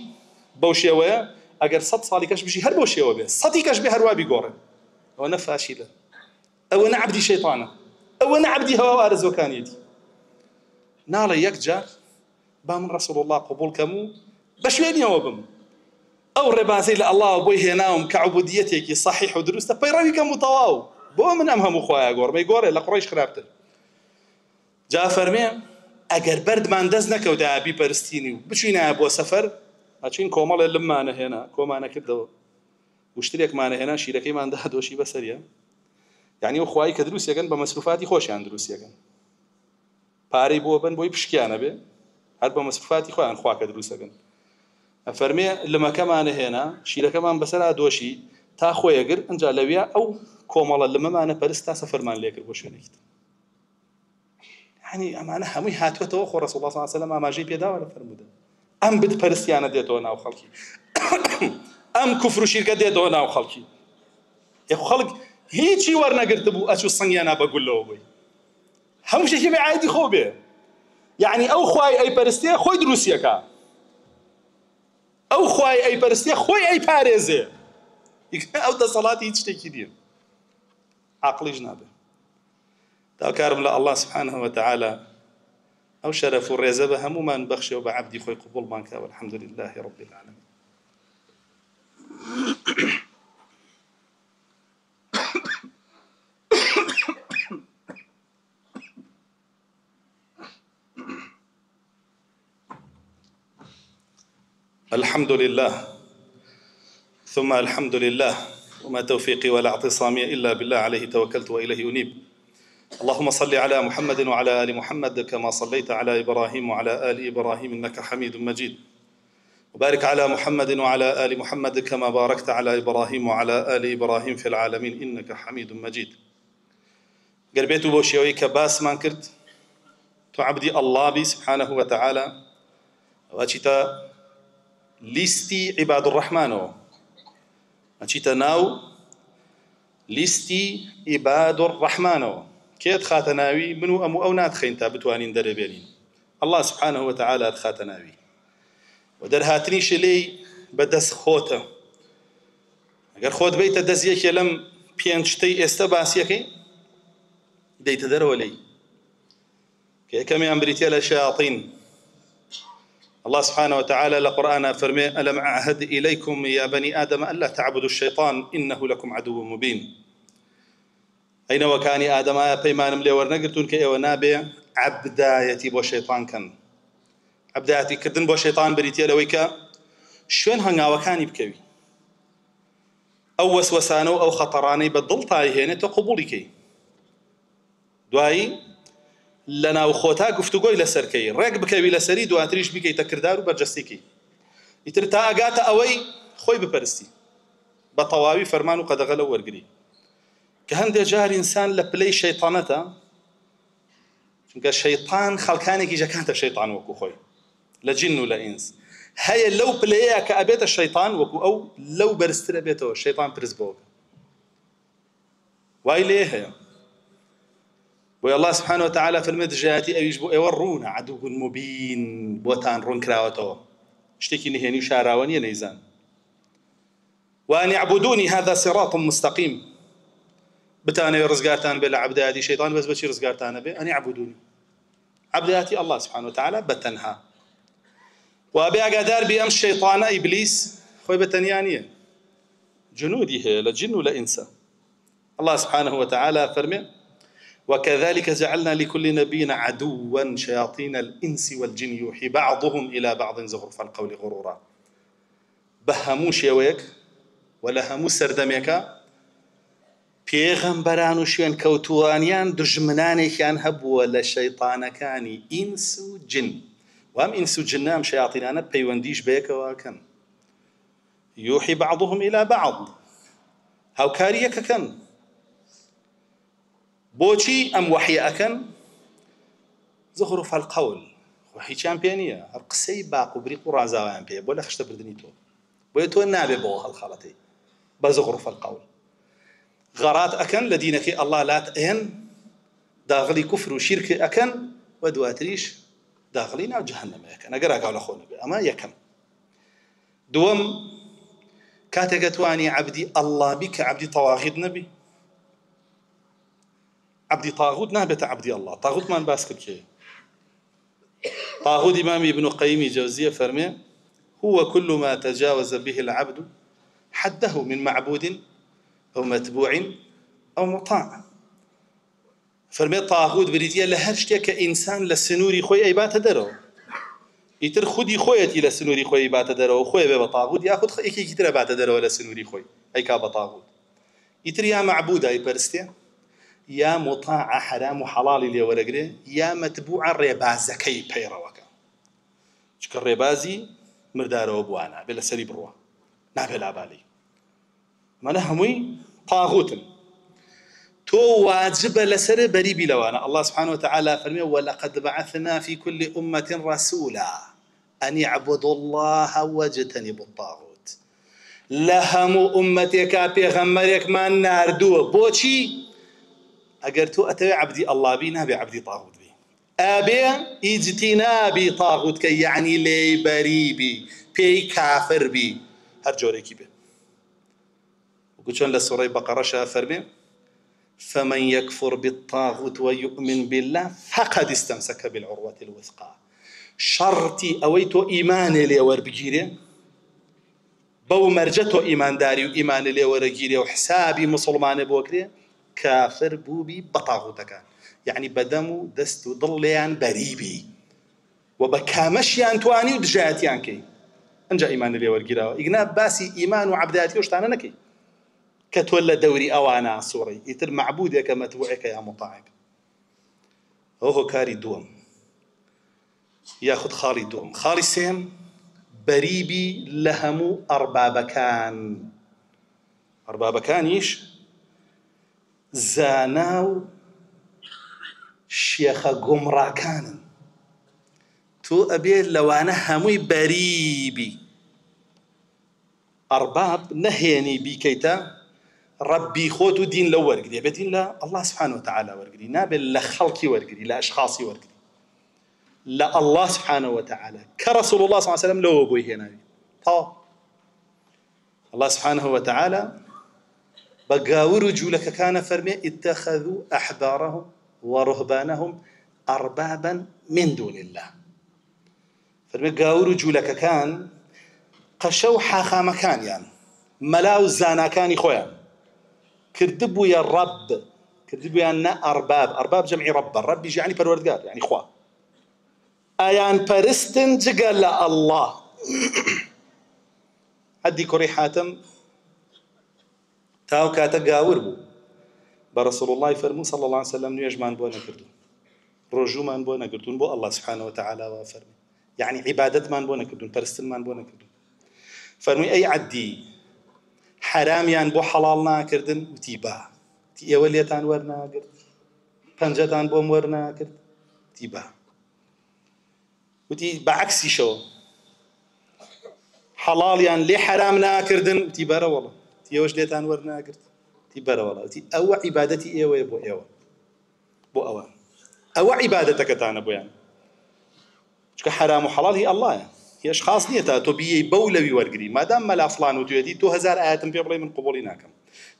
بەو شێوەیە ئەگەر 100 ساڵی کەش بژی هەر بۆ شێوە بێ 100 کەش بێ هەروە بیگۆڕێ ئەوە نە فاشیلە ئەوە نە عەبدی شەیطانە ئەوە نە عەبدی هەوا و ئارەزوەکانیەتی ناڵێ یەک جار با من ڕەسوڵ الله قبوڵ کەم و بە شوێنیەوە بم ئەو ڕێبازەی لە ئەڵڵاوە بۆی هێناوم کە عوبودیەتێکی صەحیح و دروستە پەیڕەوی کەم و تەواو بۆ من ئەم هەموو خۆیان گۆڕمەی گۆڕێ لە قوڕەیش خراپتر جا فەرمێ ئەگەر بەردمان دەست نەکەوتە بیپەرستینی و بچوینە بۆ سەفەر ئەچین کۆمەڵێ لممانە هێنا کۆمانە کردەوە وشترێکمانە هێنا شیرەکەیمان دادۆشی بەسەریە یعنی ئەو خوای کە دروستیەکەن بە مەسروفاتی خۆشیان دروستیەکەن پارەی بۆ بن بۆی پشکیانە بێ هەر بە مەسروفاتی خۆیان خوا کە دروستەکەن ئەفەرمێ لمەکەمانە هێنا شیرەکەمان بەسەرا دۆشی تا خۆیەگر ئەنجا لەویا ئەو کۆمەڵە لمەمانە پەرست تا سەفەرمان لێ کرد بۆ شوێنێکی تر يعني أمانة همي هاتوا توخوا رسول الله صلى الله عليه وسلم ما جاي بيدا ولا فرموده أم بد برستيانة ديتو أنا وخلقي أم كفر شركة ديتو أنا وخلقي يا خلق هيجي ورنا قرتبو أشو الصنيانة بقول له أبوي هم شيء كبير عادي خوبه يعني أو خواي أي برستيا خوي دروسيا كا أو خواي أي برستيا خوي أي بارزة أو تصلاتي يجتكي كدير عقلي جنابه تا كارم لا الله سبحانه وتعالى أو شرف الرزبة هم من بخش وبعبدي خوي قبول بانكا والحمد لله رب العالمين. الحمد لله ثم الحمد لله وما توفيقي ولا اعتصامي إلا بالله عليه توكلت وإليه أنيب. اللهم صل على محمد وعلى آل محمد كما صليت على إبراهيم وعلى آل إبراهيم إنك حميد مجيد وبارك على محمد وعلى آل محمد كما باركت على إبراهيم وعلى آل إبراهيم في العالمين إنك حميد مجيد. قربيتو بوشيوي كباس ما كرت تو عبدي الله بي سبحانه وتعالى وأشيتا ليستي عباد الرحمن أشيتا ناو ليستي عباد الرحمن كيت خاتناوي منو أمو أو نات خينتا بتوانين دربينين الله سبحانه وتعالى خاتناوي ودر هاتني شلي بدس خوته اگر خۆت بەیتە دەستیەکێ لەم پێنج ئێستا باسیەکەی دەیتە دەرەوە لێی کە یەکەمیان بریتە لە شەیاطین. الله سبحانه وتعالى لقرآن فرمي ألم أعهد إليكم يا بني آدم ألا تعبدوا الشيطان إنه لكم عدو مبين. أين وكاني آدم آية بيمانم لي ورنقرتون كي ونابي عبدايتي بو شيطان كان عبدايتي كردن بو شيطان بريتيا لويكا شوين هنگا وكاني بكوي أو وسوسانو أو خطراني بدل طايهيني تو قبولي كي دوائي لنا وخوتا قفتقوي لسركي رق بكوي لسري دواتريش بكي تكردار وبرجستيكي يترتا أقاتا أوي خوي ببرستي بطواوي فرمانو قد غلو ورقري كهندي جار إنسان لبلي شيطانتا چونکە شەیطان خەڵکانێکی جەکاتە شەیطان وەکو خۆی لە جن و لە ئینس هەیە لەو پلەیە کە ئەبێتە شەیطان وەکو ئەو لەو بەرزترە بێتەوە شەیطان پرس بۆکە وای لێ هەیە بۆی الله سبحانه وتعالى فەرمێ دژایەتی ئەویش بۆ ئێوە ڕوونە عەدوٌ مبین بۆتان ڕوون کراوەتەوە شتێکی نهێنی و شاراوە نییە نەیزان وأن اعبدوني هذا صراط مستقيم بتاني رزقارتان بلا عبداتي شيطان بس بشي رزقارتان به أن يعبدوني عبداتي الله سبحانه وتعالى بتنها وأبي أقدر بأم الشيطان إبليس خوي بتنيانية جنودي هي لجن ولا إنسان الله سبحانه وتعالى فرمي وكذلك جعلنا لكل نبي عدوا شياطين الإنس والجن يوحي بعضهم إلى بعض زخرف القول غرورا بهمو شيويك ولا همو سردميكا پێغەمبەران و شوێن کەوتووانیان دژمنانێکیان هەبووە لە شەیطانەکانی ئینس و جن وام ئینس و جنە ئەم شەیاطینانە پەیوەندیش بەیەکەوەکەن یوحی بعضهم إلى بعض هاوکاری یەکەکەن بۆچی ئەم وەحیە ئەکەن زخرف القول وەحییان پێ نییە هەر قسەی باق و بریق و ڕازاویان پێ بۆ لە خشتە بردننی تۆ بۆیە تۆ نابێ بەوە هەڵخەڵەتەی بە زخرف القول غارات أكن لدينك الله لا تأين داخلي كفر وشرك أكن ودواتريش داخلين جهنم أكن أقرأ قال أخونا أما يكن دوم كاتقتواني عبدي الله بك عبدي طواغيت نبي عبدي طاغوت نابت عبدي الله طاغوت ما نباسك بكي طاغوت إمام ابن قيم جوزية فرمي هو كل ما تجاوز به العبد حده من معبود أو متبوع أو مطاع فرمي طاغوت بريتيا لهرشتك كإنسان لسنوري خوي أي بات درو يتر خودي خويتي لسنوري خوي بات درو خوي بابا طاغوت ياخذ إيكي كتير بات درو لسنوري خوي أي كابا طاغوت يتر يا معبود أي برستيا يا مطاع حرام وحلال اللي ورقري يا متبوع الربازكي بيروكا شكر الربازي مردارو بوانا بلا سري بروا نابلا بالي ما نهمي طاغوت تو واجب لسر بريبي لوانا الله سبحانه وتعالى فرمي ولقد بعثنا في كل أمة رسولا أن يعبدوا الله واجتنبوا الطاغوت لهم أمتك بيغمرك ما ناردو بوشي أقرتو أتبع عبدي الله بينا بعبدي طاغوت بي أبي اجتنابي طاغوت كي يعني لي بريبي بي كافر بي هرجوريكي بي وكشون لسورة بقرة فرمي فمن يكفر بالطاغوت ويؤمن بالله فقد استمسك بالعروة الوثقى شرطي أويتو إيمان لي وربجيري بو مرجتو إيمان داري وإيمان لي ورجيري وحسابي مسلمان بوكري كافر بوبي بطاغوتك يعني بدمو دستو ضليان بريبي وبكامشيان تواني ودجاتيان كي انجا إيمان لي ورجيري إقناب باسي إيمان وعبداتي وشتانا نكي كتولى دوري أوانا صوري يتر معبودك متبوعك يا مطاعك هو كاري دوم ياخذ خالي دوم خالي سيم بريبي لهمو أربابكان إيش زاناو شێخە گومڕاکانن. تۆ ئەبێ لەوانە هەمووی بەریبی ئەرباب نەهێنی بیکەیتە ڕەبی خۆت و دین لە وەرگری، بێ دین لە ئەڵڵا سبحانه وتعالى وەرگری، نابێت لە خەڵکی وەرگری، لە ئەشخاصی وەرگری، لە ئەڵڵا سبحانه وتعالى کە ڕەسوڵ الله صلی الله عليه وسلم لەوە بۆی هێناوی. تەواو الله سبحانه وتعالى بە گاور و جوولەکەکانە فەرمێ اتخذوا أحبارهم ورهبانهم أربابا من دون الله. فەرمێ گاور و جوولەکەکان قەشە و حاخامەکانیان مەلا و زاناکانی خۆیان کردبوویە ڕەب، کردبوویان نە ئەرباب. ئەرباب جەمعی ڕەبە، ڕەبیش یعنی پەروەردگار، یعنی خوا. ئایان پەرستن جگە لە ئەڵڵا. عەدی کوڕی حاتم تاو کاتە گاور بوو بە ڕەسوڵ اللهی فەرموو صلی الله عليه وسلم نوێژمان بۆ نەکردوون، ڕۆژوومان بۆ نەگرتوون بۆ ئەڵڵا سبحانه وتعالى وا فەرمی، یعنی عیبادەتمان بۆ نەکردوون، پەرستنمان بۆ نەکردوون. فەرمووی ئەی عەدی حرامیان بۆ حەڵاڵ ناکردن؟ وتی با. وتی ئێوە لێتان وەرناگرت، پەنجەتان بۆم وەرناکرد؟ وتی با. وتی بەعەکسیشەوە حەڵاڵیان لێ حرام ناکردن؟ وتی بەرە وەڵە. وتی ئێوەش لێتان وەرناگرت؟ وتی بەرە وەڵە. وتی ئەوە عیبادەتی ئێوەیە بۆ ئێوە، بۆ ئەوە، ئەوە عیبادەتەکەتانە بۆیان، چکە حرام و حەڵاڵ هی ئەڵڵایە، هیچ خاص نییە تا تۆ بیەی بەو لەوی وەرگری. مادام مەلا فڵان وتوێتی تۆ هەزار ئاەتم پێ بڵێ من قبوڵی ناکەم،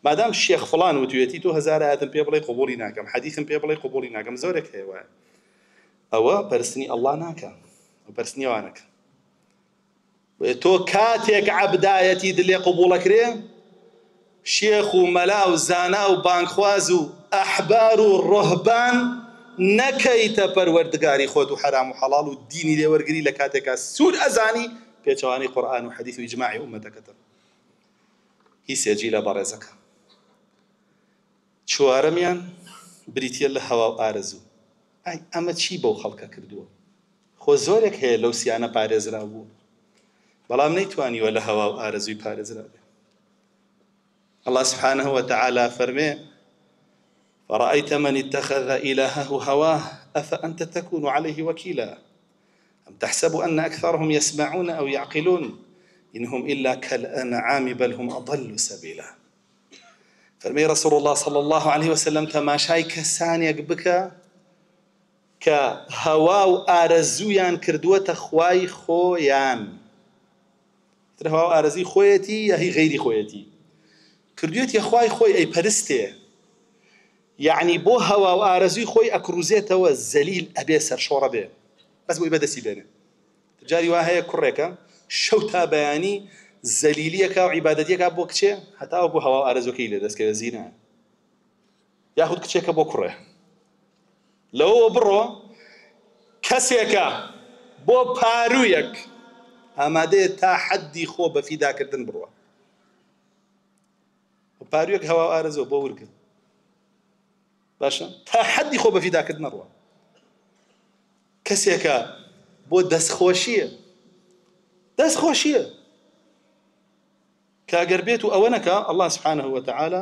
مادام شێخ فڵان وتوێتی تۆ هەزار ئاەتم پێ بڵێ قبوڵی ناکەم، حەدیثم پێ بڵێ قبوڵی ناکەم. زۆرێک هەیە وایە. ئەوە پەرستنی ئەڵڵا ناکە، ئەو پەرستنی ئەوانەکە. تۆ کاتێک عەبدایەتی دلێ قبوڵەکرێ، شێخ و مەلا و زانا و بانکخواز و ئەحبار و ڕۆهبان نەکەیتە پەروەردگاری خۆت و حرام و حەڵاڵ و دینی لێوەرگری لە کاتێکا سوود ئەزانی پێچەوانی قورئان و حەدیث و ئیجماعی ئومەتەکەتە. هی سێجی لە بەڕێزەکە. چوارەمیان بریتیە لە هەوا و ئارەزوو. ئای ئەمە چی بەو خەڵکە کردووە؟ خۆ زۆرێک هەیە لەو سیانە پارێزرا بوو، بەڵام نەیتوانیوە لە هەوا و ئارەزووی پارێزرا بێ. الله سبحانه وتعالى فرمي فرأيت من اتخذ إلهه هواه أفأنت تكون عليه وكيلا أم تحسب أن أكثرهم يسمعون أو يعقلون إنهم إلا كالأنعام بل هم أضل سبيلا. فرمي رسول الله صلى الله عليه وسلم تماشاي كسانيك بك كهواو آرزويان كردوة خواي خويان. ترى هواو آرزي خويتي يا هي غيري خويتي کردوێتی خوای خۆی ئەی پەرستێ، یعنی بۆ هەوا و ئارەزوی خۆی ئەکروزێتەوە، زەلیل ئەبێ سەرشۆڕە بێ، بەس بۆی بەدەستی بێنێ. جاری وا هەیە کوڕێکە شەو تا بەیانی زەلیلیەکە و عیبادەتیەکە بۆ کچێ، هەتاوە بۆ هەوا و ئارەزوەکەی لێ دەستکەوێ زینایە، یاخود کچێکە بۆ کوڕێ. لەوە بڕۆ کەسێکە بۆ پارویەک ئامادەیە تا حەدی خۆ بە فیداکردن بڕوە، پارویەک هەوا و ئارەزوە بۆ ورگن، باشە تا حەدی خۆ بە فیداکردن نەڕوە. کەسێکە بۆ دەستخۆشیە، دەستخۆشیە کاگەر بێت و ئەوە نەکا، ئەڵڵا سبحانه وتعالى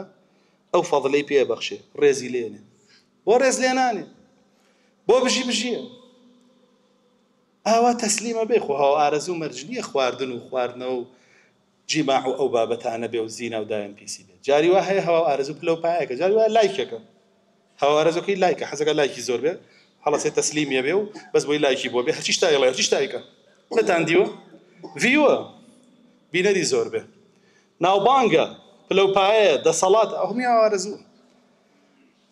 ئەو فەضڵەی پێ بەخشێ، ڕێزی لێنێ، بۆ ڕێز لێ نانێ، بۆ بژی بژیە. ئاوا تەسلیمە بێ، خۆ هەوا ئارەزوو مەرج نییە خواردن و خواردنەوە و جیماع و ئەو بابەتانە بێ و زینە و دایان پیسی بێت. جاری وا هەیە هەوا ئارەزوو پلە و پایەکە، جاری وا لایکەکە، هەوا ئارەزوەکەی لایکە، حەزەکە لایکی زۆر بێ، هەڵەسێ تەسلیمیە بێ و بەس بۆی لایکی بۆ بێ، هەرچی شتا ئێڵێ هەرچی شتایکە نەتان دیوە ڤیوە بینەری زۆر بێ، ناوبانگە، پلە و پایەیە، دەسەڵات، ئەوهەمی هەوا ئارەزووە.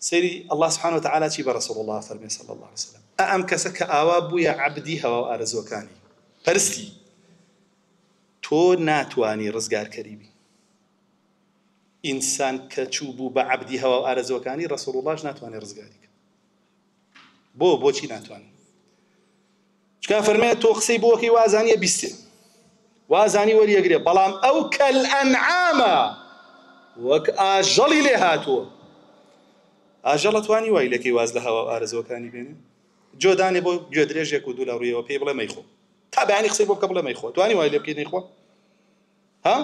سەیری الله سبحانه وتعالى چی بە رەسوڵ الله فەرمێ صلی الله عليه وسلم، ئەم کەسە کە ئاوا بوویە عەبدی هەوا و ئارەزوەکانی پەرستی، تۆ ناتوانی ڕزگارکەری بی. ئینسان کە چوو بوو بە عەبدی هەوا و ئارەزوەکانی ڕەسوڵ اللهش ناتوانێ ڕزگاری کە. بۆچی ناتوانێ؟ چکە فەرمێ تۆ قسەی بۆکەی وازانیە بیستێ، وازانی وەریەگرێ، بەڵام ئەو کەلئەنعامە وەک ئاژەڵی لێ هاتووە. ئاژەڵ ئەتوانی وای لەکەی واز لە هەوا و ئارەزوەکانی بێنێ؟ جۆدانێ بۆ گوێ درێژێک و دوو لە ڕوویەوە پێی بڵێ مەیخۆ، تا بەیانی قسەی بۆ بکە بڵێ مەیخۆ، توانی وای لێ بکەی نەیخۆ؟ ها؟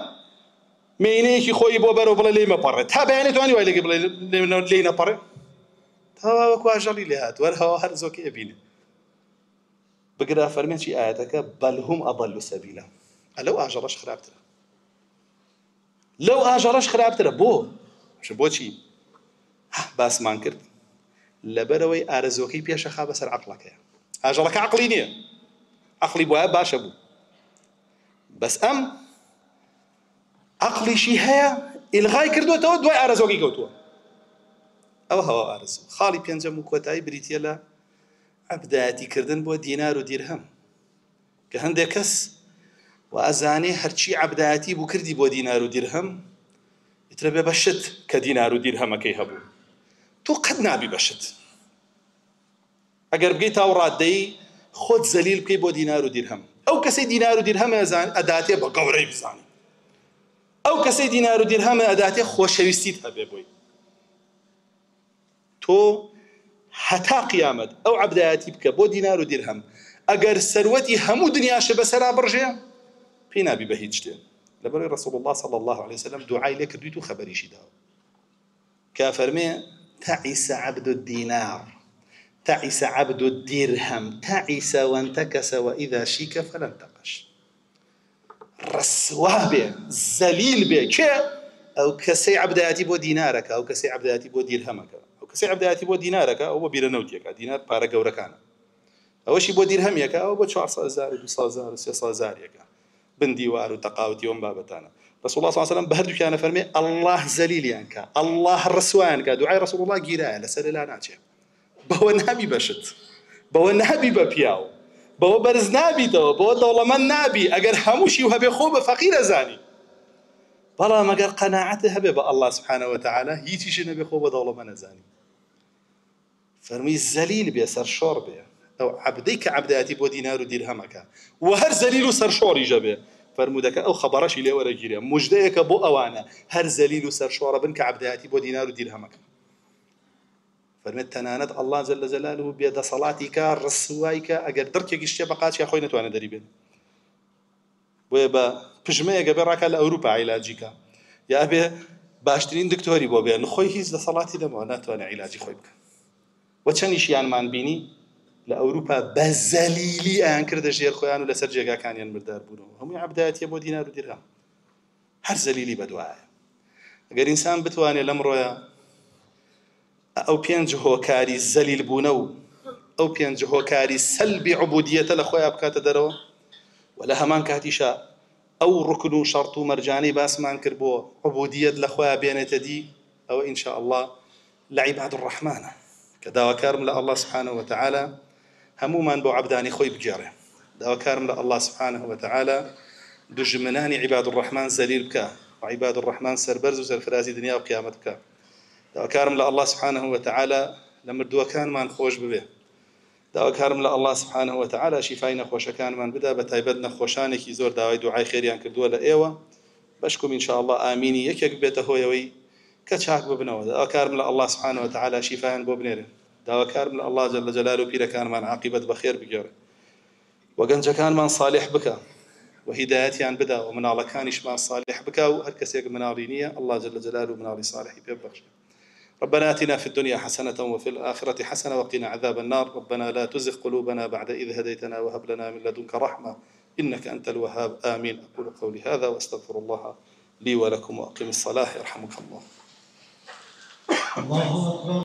مێینەیەکی خۆی بۆ بەرەو بڵێ لێی مەپەڕێ، تا بەیانی توانی وای لێ بڵێ لێی نەپەڕێ؟ تەواو وەکو ئاژەڵی لێ هات وەرهەوە هەر زۆکی ئەبینێ بگرا فەرمێکی ئاەتەکە بەل هوم ئەضەل سەبیلا ئەلەو ئاژەڵەش خراپترە لەو ئاژەڵەش خراپترە بۆچی باسمان کرد لەبەرەوەی ئارەزۆکەی پێشەخا بەسەر عەقڵەکەیە ئاژەڵەکە عەقڵی نییە عەقڵی بۆیە باشە بوو بەس ئەم عەقڵیشی هەیە ئیلغای کردوێتەوە دوای ئارەزۆکەی کەوتووە ئەوە هەوا ئارەزوو خاڵی پێنجەم و کۆتایی بریتیە لە عەبدایەتیکردن بۆ دینار و دیرهەم کە هەندێک کەس و ئەزانێ هەرچی عەبدایەتی بوو کردی بۆ دینار و دیرهەم ئیترە بێ بەشت کە دینار و دیرهەمەکەی هەبوو تۆ قەت نابی بەشت ئەگەر بگەی تاو ڕاددەی خۆت زەلیل بکەی بۆ دینار و دیرهەم ئەو کەسەی دینار و دیرهەمە ئەداتێ بە گەورەی بزانی ئەو کەسەی دینار و دیرهەمە ئەداتێ خۆشەویستیت هەبێ بۆی تۆ هەتا قیامەت ئەو عەبدایەتی بکە بۆ دینار و دیرهەم ئەگەر سەروەتی هەموو دنیاشە بەسەرا بڕژێ پێی نابی بە هیچ شتێ لەبەرەوەی ڕەسوڵ الله صلی الله عليه وسلم دوعای لێ کردوویت و خەبەریشی داوە کە فەرمێ تعس عبد الدينار تعس عبد الدرهم تعس وانتكس وإذا شيك فلن تقش رسوا به زليل به كي أو كسي عبداتي بو دينارك أو كسي عبداتي بو درهمك أو كسي عبداتي بو دينارك أو بيرنوتيك دينار بارا قوركانا أو شي بو درهميك أو بو 400,000 200,000 300,000 بندي وارو تقاوتي يوم بابتانا رسول الله صلى الله عليه وسلم بهردو كان فرمي الله زليليانك الله الرسوانك دعاء رسول الله جيرا لسر لا ناتي بو نبي بشت بو نبي ببياو بو برز نبي تو بو دولمان نبي اگر هموشي وهبي خوب فقير زاني بلا ما قال قناعته هبه الله سبحانه وتعالى هيتيش نبي خوب دولمان زاني فرمي الزليل بي سر شور بي او عبديك عبداتي بو دينار ودرهمك وهر زليل سر شور يجبه فرمودك او خبرش لي ورا جيري مجديك بو اوانا هر زليل سر شور بنك عبداتي بو دينار ودرهمك فرمت تنانت الله جل جلاله بيد صلاتك رسوايك اگر دركك اشتبقات يا خويا نتوانا دريبين ويبا بجمعك براك لاوروبا علاجك يا ابي باشترين دكتوري بو بيان خوي هيز لصلاتي دم ناتوانا علاجي خويك وچنيش يان مان بيني لأوروبا بزليلي أنكر دجير خوان ولا سرجع كان ينمردار بونو هم عبدات يبو دينار ودرهم هر زليلي بدعاء أجر إنسان بتواني لمرويا أو بينج هو كاري زليل بونو أو بينج هو كاري سلبي عبودية لأخويا أبكات درو ولا همان كاتيشا أو ركن شرط مرجاني باس ما أنكر بو عبودية لأخويا بينت دي أو إن شاء الله لعباد الرحمن كذا وكرم الله سبحانه وتعالى همومان بو عبداني خوي بجاره دا وكارم الله سبحانه وتعالى دجمناني عباد الرحمن زليل بك وعباد الرحمن سربرز وسرفرازي دنيا وقيامتك دا وكارم الله سبحانه وتعالى لمردو كان من خوش ببه دا وكارم الله سبحانه وتعالى شفاينا خوش كان من بدا بتايبدنا خوشانك زور داوي دعاء خيريان كردوا لايوه بشكم ان شاء الله امين يك بيته هويوي كتشاك ببنو دا وكارم الله سبحانه وتعالى شفاء بوبنير دا كارم الله جل جلاله بير كان من عاقبة بخير بجاره وجنج كان من صالح بك وهدايتي عن بدا ومن على كانش من صالح بك وهركس يق من علينية الله جل جلاله من علي صالح بيبخش ربنا آتنا في الدنيا حسنة وفي الآخرة حسنة وقنا عذاب النار ربنا لا تزغ قلوبنا بعد إذ هديتنا وهب لنا من لدنك رحمة إنك أنت الوهاب آمين أقول قولي هذا واستغفر الله لي ولكم وأقم الصلاة يرحمك الله. الله أكبر.